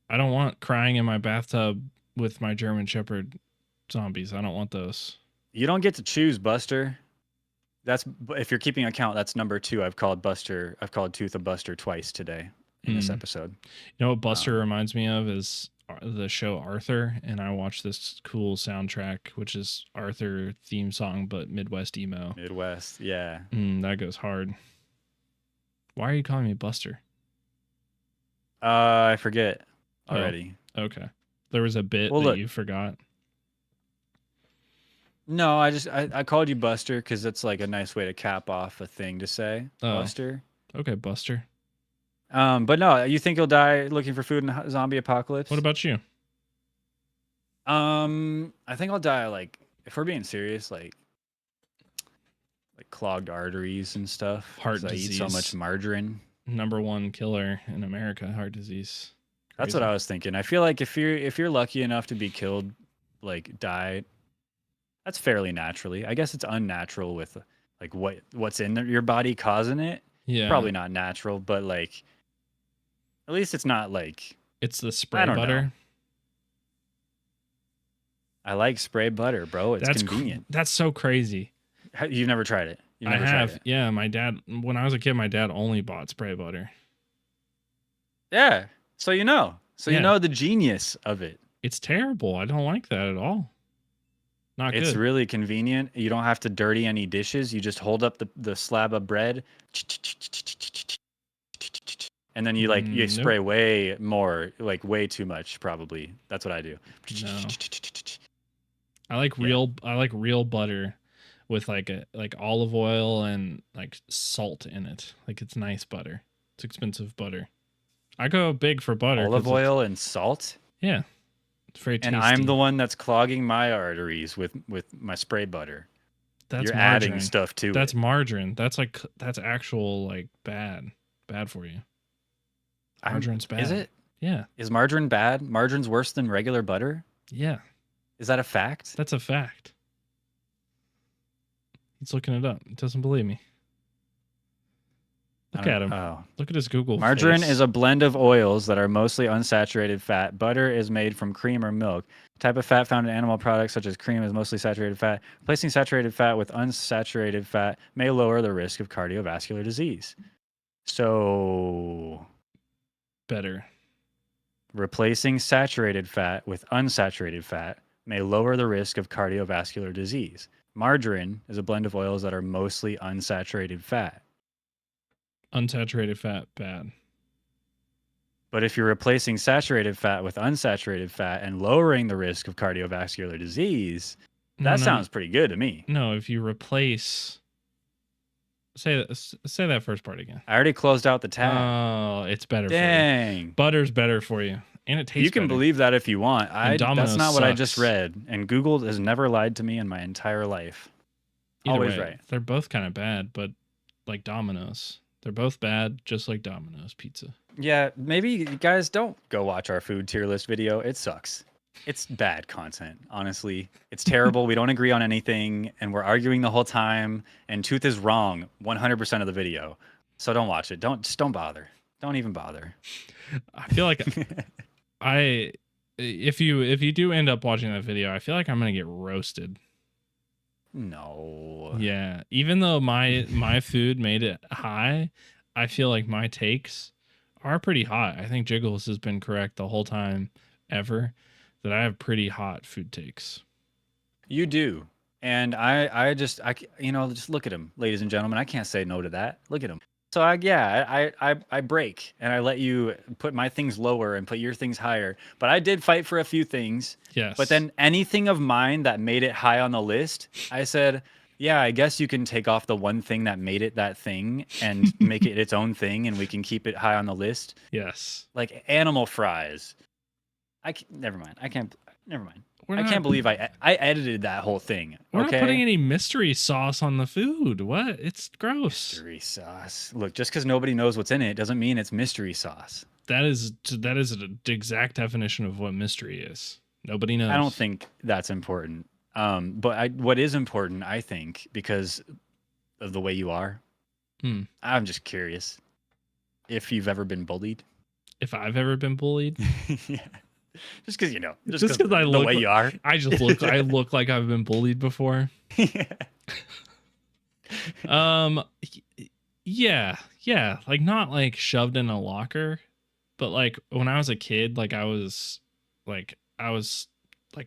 I don't want crying in my bathtub with my German Shepherd zombies. I don't want those. You don't get to choose, Buster. If you're keeping account, that's number 2. I've called Tooth a Buster twice today in this episode. You know what Buster reminds me of is the show Arthur, and I watched this cool soundtrack, which is Arthur theme song, but Midwest emo. Midwest, yeah. That goes hard. Why are you calling me Buster? I forget already. Okay. There was a bit Well, that look. you forgot. No, I called you Buster because it's like a nice way to cap off a thing to say. Oh. Buster. Okay, Buster. But no, you think you'll die looking for food in a zombie apocalypse? What about you? I think I'll die like, if we're being serious, like clogged arteries and stuff. Heart 'cause I eat so disease. much margarine. Number 1 killer in America, heart disease. That's what I was thinking. I feel like if you're lucky enough to be killed, like die, that's fairly naturally. I guess it's unnatural with like what's in your body causing it. Yeah. Probably not natural, but like at least it's not like, It's the spray don't butter. know. I like spray butter, bro. It's convenient. That's so crazy. You've never tried it. You've I never tried have. it. Yeah, my dad, when I was a kid, my dad only bought spray butter. Yeah. So you know. So Yeah. you know the genius of it. It's terrible. I don't like that at all. Not It's good. really convenient. You don't have to dirty any dishes. You just hold up the slab of bread, and then you Nope. spray way more, like way too much probably. That's what I do. No. I like Yeah. real butter with like olive oil and like salt in it. Like it's nice butter. It's expensive butter. I go big for butter. 'cause Olive it's- oil and salt. Yeah. It's very tasty. And I'm the one that's clogging my arteries with my spray butter. That's You're margarine. adding stuff to That's it. margarine. That's actual like bad for you. Margarine's bad. Is it? Yeah. Is margarine bad? Margarine's worse than regular butter? Yeah. Is that a fact? That's a fact. He's looking it up. He doesn't believe me. Look at him. Oh. Look at his Google Margarine face. is a blend of oils that are mostly unsaturated fat. Butter is made from cream or milk. Type of fat found in animal products such as cream is mostly saturated fat. Replacing saturated fat with unsaturated fat may lower the risk of cardiovascular disease. So, better. replacing saturated fat with unsaturated fat may lower the risk of cardiovascular disease. Margarine is a blend of oils that are mostly unsaturated fat. Unsaturated fat, bad. But if you're replacing saturated fat with unsaturated fat and lowering the risk of cardiovascular disease, that sounds pretty good to me. No, if you replace, say that first part again. I already closed out the tab. Oh, it's better. Dang. For you. Butter's better for you, and it tastes. You can better. believe that if you want. That's Domino's not what I just sucks. read, and Google has never lied to me in my entire life. Either Always way, right. They're both kind of bad, but like Domino's, they're both bad, just like Domino's pizza. Yeah, maybe you guys don't go watch our food tier list video. It sucks. It's bad content, honestly. It's terrible. We don't agree on anything, and we're arguing the whole time, and Tooth is wrong 100% of the video. So don't watch it. Just don't bother. Don't even bother. I feel like if you do end up watching that video, I feel like I'm gonna get roasted. No. Yeah, even though my food made it high, I feel like my takes are pretty hot. I think Jiggles has been correct the whole time ever that I have pretty hot food takes. You do. And just look at him, ladies and gentlemen. I can't say no to that. Look at him. So I break and I let you put my things lower and put your things higher. But I did fight for a few things. Yes. But then anything of mine that made it high on the list, I said, yeah, I guess you can take off the one thing that made it that thing and make it its own thing, and we can keep it high on the list. Yes. Like animal fries. Never mind. Never mind. We're I not- can't believe I edited that whole thing. We're okay? not putting any mystery sauce on the food. What? It's gross. Mystery sauce. Look, just because nobody knows what's in it doesn't mean it's mystery sauce. That is the exact definition of what mystery is. Nobody knows. I don't think that's important. But what is important, I think, because of the way you are, I'm just curious if you've ever been bullied. If I've ever been bullied? Yeah. Just because Just 'cause I the look way you are. I look like I've been bullied before. Yeah, like not like shoved in a locker, but like when I was a kid, like I was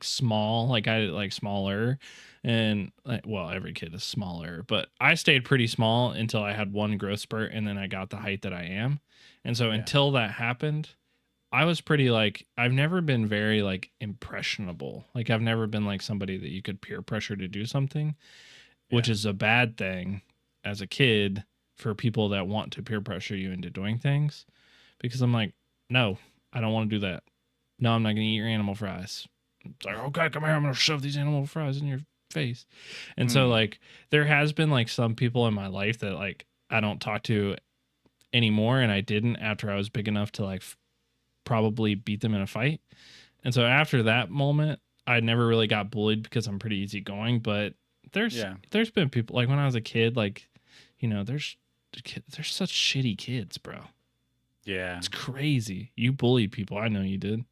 small, like I like smaller, and like, well, every kid is smaller, but I stayed pretty small until I had one growth spurt, and then I got the height that I am, and so until that happened, I was pretty like, I've never been very like impressionable. Like I've never been like somebody that you could peer pressure to do something, which is a bad thing as a kid for people that want to peer pressure you into doing things, because I'm like, no, I don't want to do that. No, I'm not going to eat your animal fries. It's like, okay, come here. I'm going to shove these animal fries in your face. And so like, there has been like some people in my life that like, I don't talk to anymore. And I didn't after I was big enough to like probably beat them in a fight. And so after that moment, I never really got bullied because I'm pretty easygoing, but there's been people like when I was a kid, like, you know, there's such shitty kids, bro. Yeah. It's crazy. You bullied people. I know you did.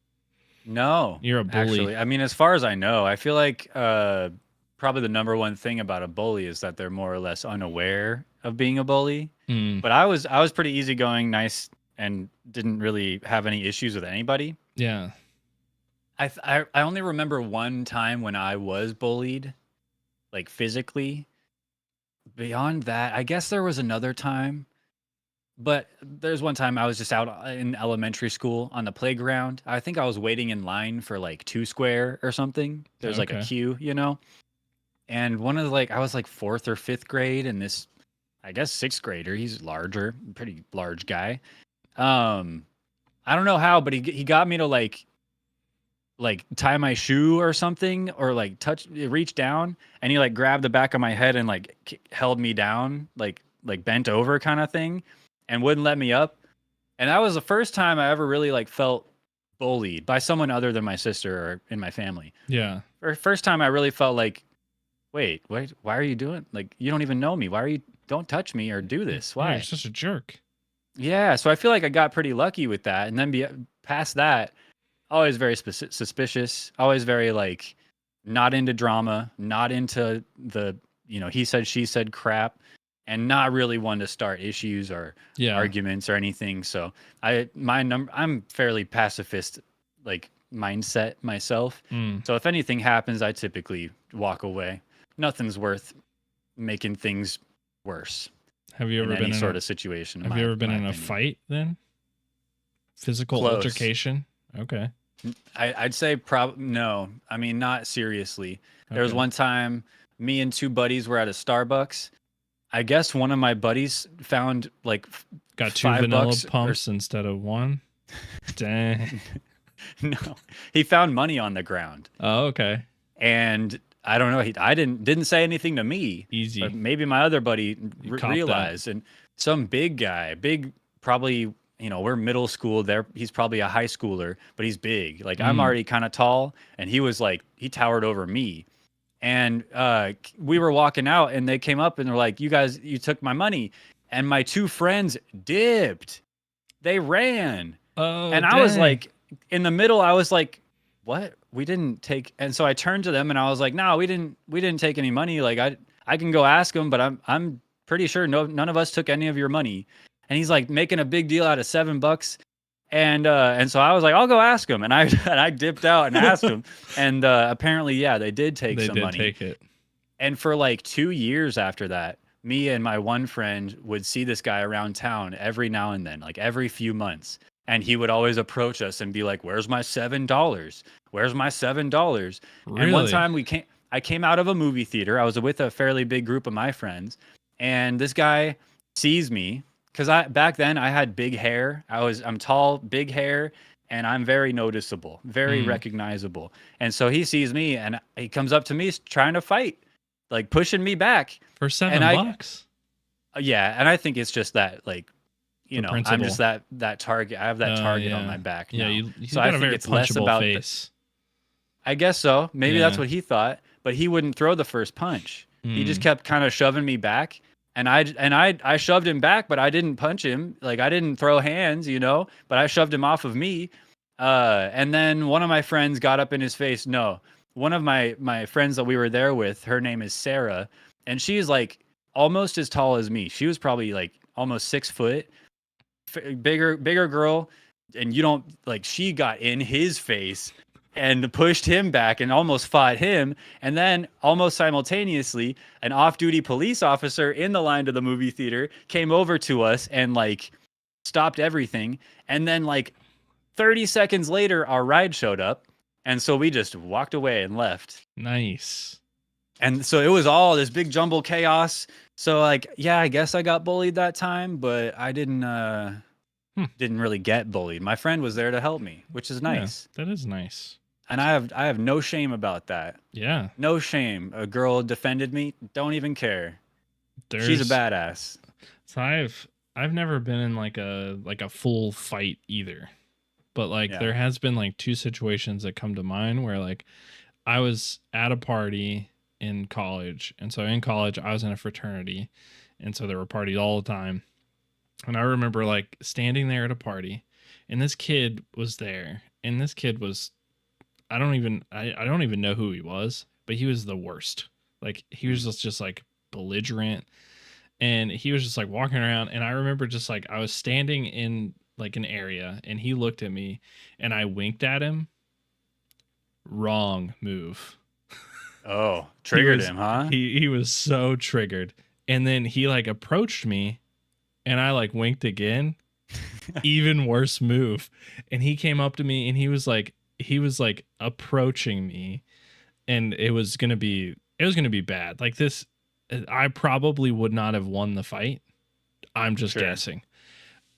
No. You're a bully. Actually, I mean, as far as I know, I feel like probably the number one thing about a bully is that they're more or less unaware of being a bully. But I was pretty easygoing, nice, and didn't really have any issues with anybody. Yeah. I only remember one time when I was bullied, like physically. Beyond that, I guess there was another time, but there's one time I was just out in elementary school on the playground. I think I was waiting in line for like two square or something. There's like a Okay. queue, you know? And one of the like I was like fourth or fifth grade, and this I guess sixth grader, he's larger, pretty large guy. Um, I don't know how, but he got me to like tie my shoe or something, or like touch reach down, and he like grabbed the back of my head and like held me down, like bent over kind of thing, and wouldn't let me up. And that was the first time I ever really like felt bullied by someone other than my sister or in my family. Yeah. First time I really felt like, wait, why are you doing, like, you don't even know me, why are you, don't touch me or do this, Yeah, you're why? such a jerk. Yeah, so I feel like I got pretty lucky with that. And then past that, always very suspicious, always very like not into drama, not into the, he said, she said crap, and not really one to start issues or Yeah. arguments or anything. So I'm fairly pacifist, like mindset myself. Mm. So if anything happens, I typically walk away. Nothing's worth making things worse Have you in ever been any in sort a of situation. Have you ever been My in a opinion. fight then? Physical Close. altercation? Okay. I'd say no. I mean, not seriously. There was Okay. one time me and two buddies were at a Starbucks. I guess one of my buddies found like Got two $5 vanilla or pumps instead of one. Dang. no, he found money on the ground, Oh, okay. and I don't know. I didn't say anything to me, but Easy. maybe my other buddy You copped that. realized, and some big guy, probably, we're middle school there. He's probably a high schooler, but he's big. Like I'm Mm. already kind of tall, and he was like, he towered over me. And we were walking out, and they came up and they're like, you took my money. And my two friends dipped. They ran. Oh, And I was dang. like, in the middle, I was like, what? We didn't take. And so I turned to them and I was like, no, we didn't take any money. Like I can go ask them, but I'm pretty sure none of us took any of your money. And he's like making a big deal out of $7. And so I was like, I'll go ask him. And I and I dipped out and asked him. And apparently, yeah, they did take They some did money. take it. And for like 2 years after that, me and my one friend would see this guy around town every now and then, like every few months. And he would always approach us and be like, "Where's my $7? Where's my $7?" And one Really? time I came out of a movie theater. I was with a fairly big group of my friends, and this guy sees me because back then I had big hair. I'm tall, big hair, and I'm very noticeable, very Mm. recognizable. And so he sees me and he comes up to me trying to fight, like pushing me back. For $7? Yeah, and I think it's just that, like, The I'm just principle. that target. I have that target on Yeah. my back Yeah, now. you So got I a think very it's less punchable about face. I guess so. Maybe that's Yeah. what he thought, but he wouldn't throw the first punch. He just Mm. kept kind of shoving me back, and I shoved him back, but I didn't punch him. Like I didn't throw hands, but I shoved him off of me. And then one of my friends got up in his face. No, one of my friends that we were there with, her name is Sarah, and she's like almost as tall as me. She was probably like almost 6 foot, bigger girl, and you don't like. She got in his face and pushed him back and almost fought him. And then almost simultaneously, an off-duty police officer in the line to the movie theater came over to us and like stopped everything. And then like 30 seconds later, our ride showed up. And so we just walked away and left. Nice. And so it was all this big jumble chaos. So like, yeah, I guess I got bullied that time, but I didn't really get bullied. My friend was there to help me, which is nice. Yeah, that is nice. And I have no shame about that. Yeah. No shame. A girl defended me. Don't even care. She's a badass. So I've never been in like a full fight either. But like Yeah. there has been like two situations that come to mind where like I was at a party in college. And so in college I was in a fraternity. And so there were parties all the time. And I remember like standing there at a party and this kid was there. And this kid was I don't even know who he was, but he was the worst. Like he was just like belligerent, and he was just like walking around. And I remember just like I was standing in like an area, and he looked at me, and I winked at him, Wrong move. Oh, triggered was- him, huh? He was so triggered. And then he like approached me and I like winked again. Even worse move. And he came up to me and he was like approaching me, and it was gonna be bad. Like this, I probably would not have won the fight. I'm just Sure. guessing.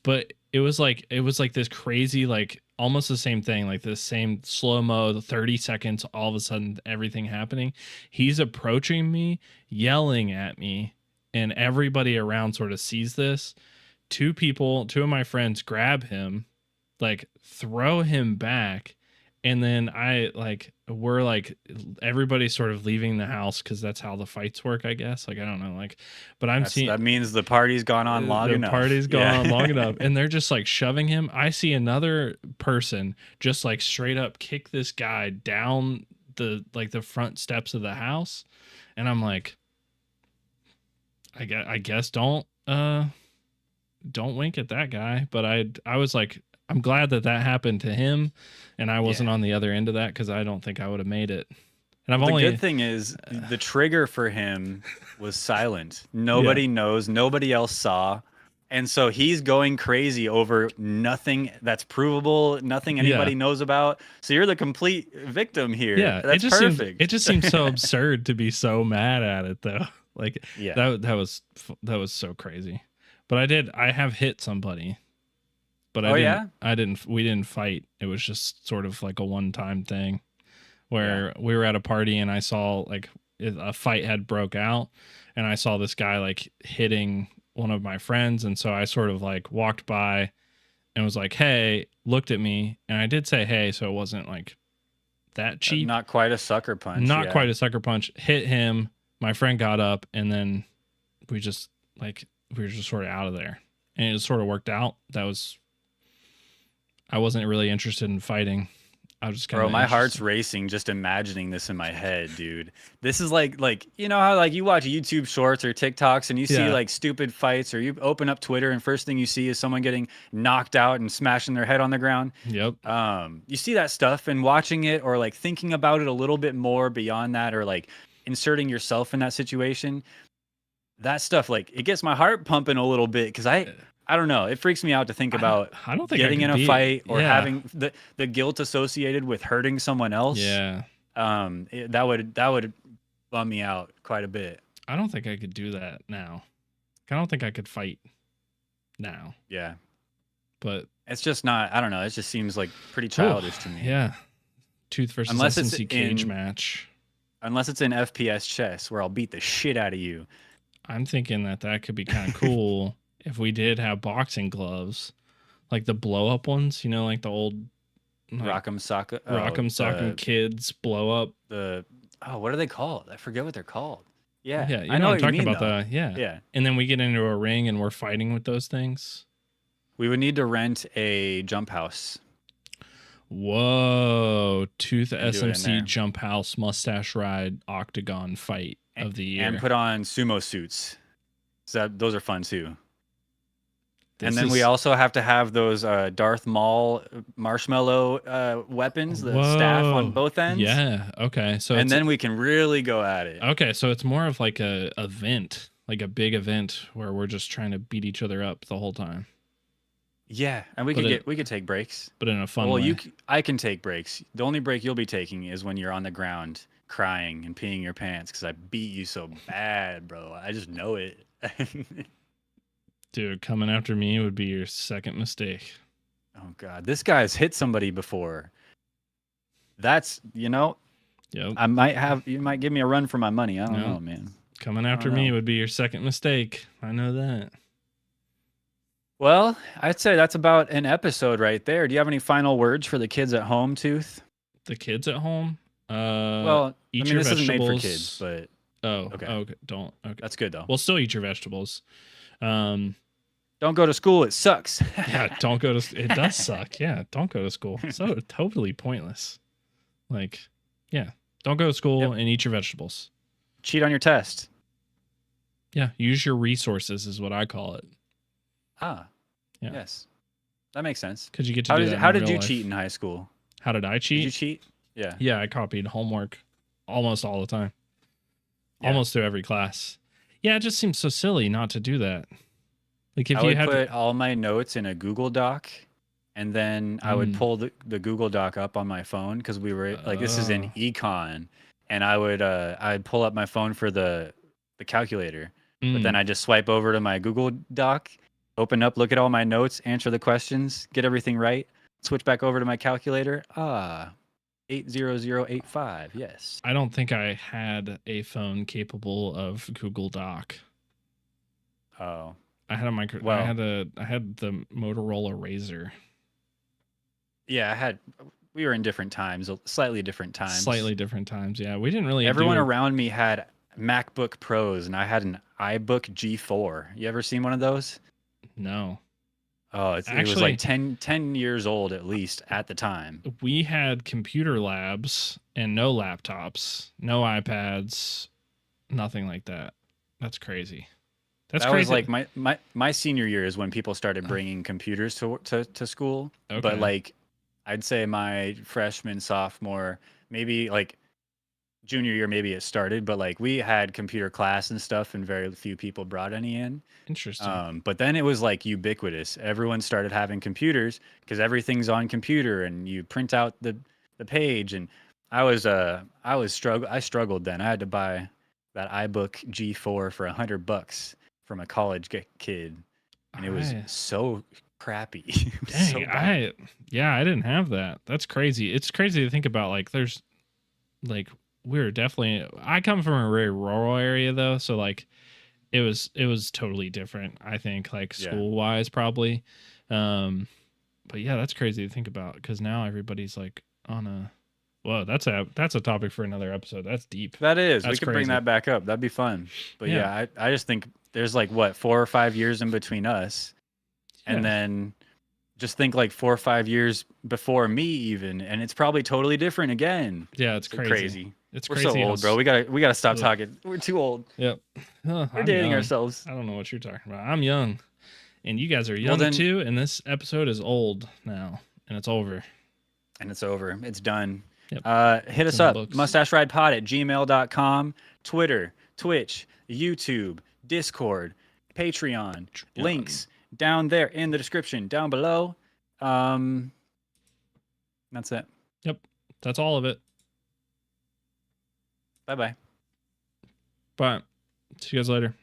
But it was like this crazy, like almost the same thing, like the same slow-mo, the 30 seconds, all of a sudden everything happening. He's approaching me, yelling at me, and everybody around sort of sees this. Two of my friends grab him, like throw him back, and then we're like everybody's sort of leaving the house because that's how the fights work, I guess. Like I don't know, like, but I'm seeing that means the party's gone on long enough. The party's gone Yeah. on long enough, and they're just like shoving him. I see another person just like straight up kick this guy down the front steps of the house, and I'm like, I guess don't wink at that guy. But I was like, I'm glad that happened to him and I wasn't on the other end of that, because I don't think I would have made it. And The good thing is the trigger for him was silent. Nobody knows, nobody else saw. And so he's going crazy over nothing that's provable, nothing anybody knows about. So you're the complete victim here. Yeah, that's perfect. It just seems so absurd to be so mad at it, though. Like that was so crazy. But I have hit somebody. But we didn't fight. It was just sort of like a one-time thing where we were at a party and I saw like a fight had broke out, and I saw this guy like hitting one of my friends. And so I sort of like walked by and was like, hey, looked at me. And I did say, hey, so it wasn't like that cheap. Not quite a sucker punch. Not quite a sucker punch. Hit him. My friend got up, and then we were just sort of out of there. And it sort of worked out. I wasn't really interested in fighting. I was just kind of my heart's racing just imagining this in my head, dude. This is like you know how like you watch YouTube shorts or TikToks and you see like stupid fights, or you open up Twitter and first thing you see is someone getting knocked out and smashing their head on the ground. Yep. You see that stuff, and watching it or like thinking about it a little bit more beyond that, or like inserting yourself in that situation, that stuff, like it gets my heart pumping a little bit, because I don't know. It freaks me out to think about I don't think getting in a fight or having the guilt associated with hurting someone else. Yeah. That would bum me out quite a bit. I don't think I could do that now. I don't think I could fight now. Yeah. But it's just not, I don't know. It just seems like pretty childish to me. Yeah. Tooth versus SNC cage match. Unless it's in FPS chess where I'll beat the shit out of you. I'm thinking that could be kind of cool. If we did have boxing gloves, like the blow up ones, you know, like the old Rock'em Sock'em Kids blow up. What are they called? I forget what they're called. Yeah. Yeah. I know what I'm talking about. Yeah. Yeah. And then we get into a ring and we're fighting with those things. We would need to rent a jump house. Whoa. Tooth SMC jump house, mustache ride, octagon fight of the year. And put on sumo suits. So those are fun too. And then we also have to have those Darth Maul marshmallow weapons, the staff on both ends. Yeah. Okay. So then we can really go at it. Okay. So it's more of like a event, like a big event where we're just trying to beat each other up the whole time. Yeah, and we could take breaks, but in a fun way. Well, I can take breaks. The only break you'll be taking is when you're on the ground crying and peeing your pants because I beat you so bad, bro. I just know it. Dude, coming after me would be your second mistake. Oh God, this guy's hit somebody before. That's Yep. You might give me a run for my money. I don't know, man. Coming after me would be your second mistake. I know that. Well, I'd say that's about an episode right there. Do you have any final words for the kids at home, Tooth? The kids at home? Well, eat your this vegetables. isn't made for kids, but okay. Don't. Okay. That's good though. Well, still eat your vegetables. Don't go to school. It sucks. Yeah, don't go to. It does suck. Yeah, don't go to school. So totally pointless. Like, yeah, don't go to school and eat your vegetables. Cheat on your test. Yeah, use your resources is what I call it. Ah, yeah. Yes, that makes sense. Because you get to How did you cheat in high school? How did I cheat? Did you cheat? Yeah. Yeah, I copied homework almost all the time. Yeah. Almost through every class. Yeah, it just seems so silly not to do that. Like if I you would had put all my notes in a Google Doc, and then I would Mm. pull the Google Doc up on my phone because we were like, this is in Oh. econ, and I'd pull up my phone for the calculator, but then I just swipe over to my Google Doc, open up, look at all my notes, answer the questions, get everything right, switch back over to my calculator. 80085. Yes. I don't think I had a phone capable of Google Doc. Oh. I had a micro. Well, I had the Motorola Razr. yeah, we were in different times, slightly different times. Slightly different times. Yeah, we didn't really. Everyone around me had MacBook Pros, and I had an iBook G4. You ever seen one of those? No. Oh, it was like 10 years old at least at the time. We had computer labs and no laptops, no iPads, nothing like that. That's crazy. That's that crazy. was like my senior year is when people started bringing computers to school. Okay. But like, I'd say my freshman, sophomore, maybe like junior year, maybe it started. But like, we had computer class and stuff, and very few people brought any in. Interesting. But then it was like ubiquitous. Everyone started having computers because everything's on computer, and you print out the page. And I struggled then. I had to buy that iBook G4 for $100 from a college kid, and it was so crappy. Dang, I didn't have that. That's crazy. It's crazy to think about. Like, there's like we're definitely. I come from a very rural area though, so like it was totally different. I think like school wise probably, but yeah, that's crazy to think about because now everybody's like on a. Well, that's a topic for another episode. That's deep. That is. That's we could crazy. bring that back up. That'd be fun. But yeah, I just think there's like what 4 or 5 years in between us, and then just think like 4 or 5 years before me even, and it's probably totally different again. Yeah, it's crazy. It's We're crazy so old, bro. We gotta stop talking. We're too old. Yep. We're dating ourselves. I don't know what you're talking about. I'm young, and you guys are young too. And this episode is old now, and it's over. And it's over. It's done. Yep. Hit us up, mustacheridepod@gmail.com, Twitter, Twitch, YouTube, Discord, Patreon, links down there in the description down below. That's it. Yep. That's all of it. Bye-bye. Bye. See you guys later.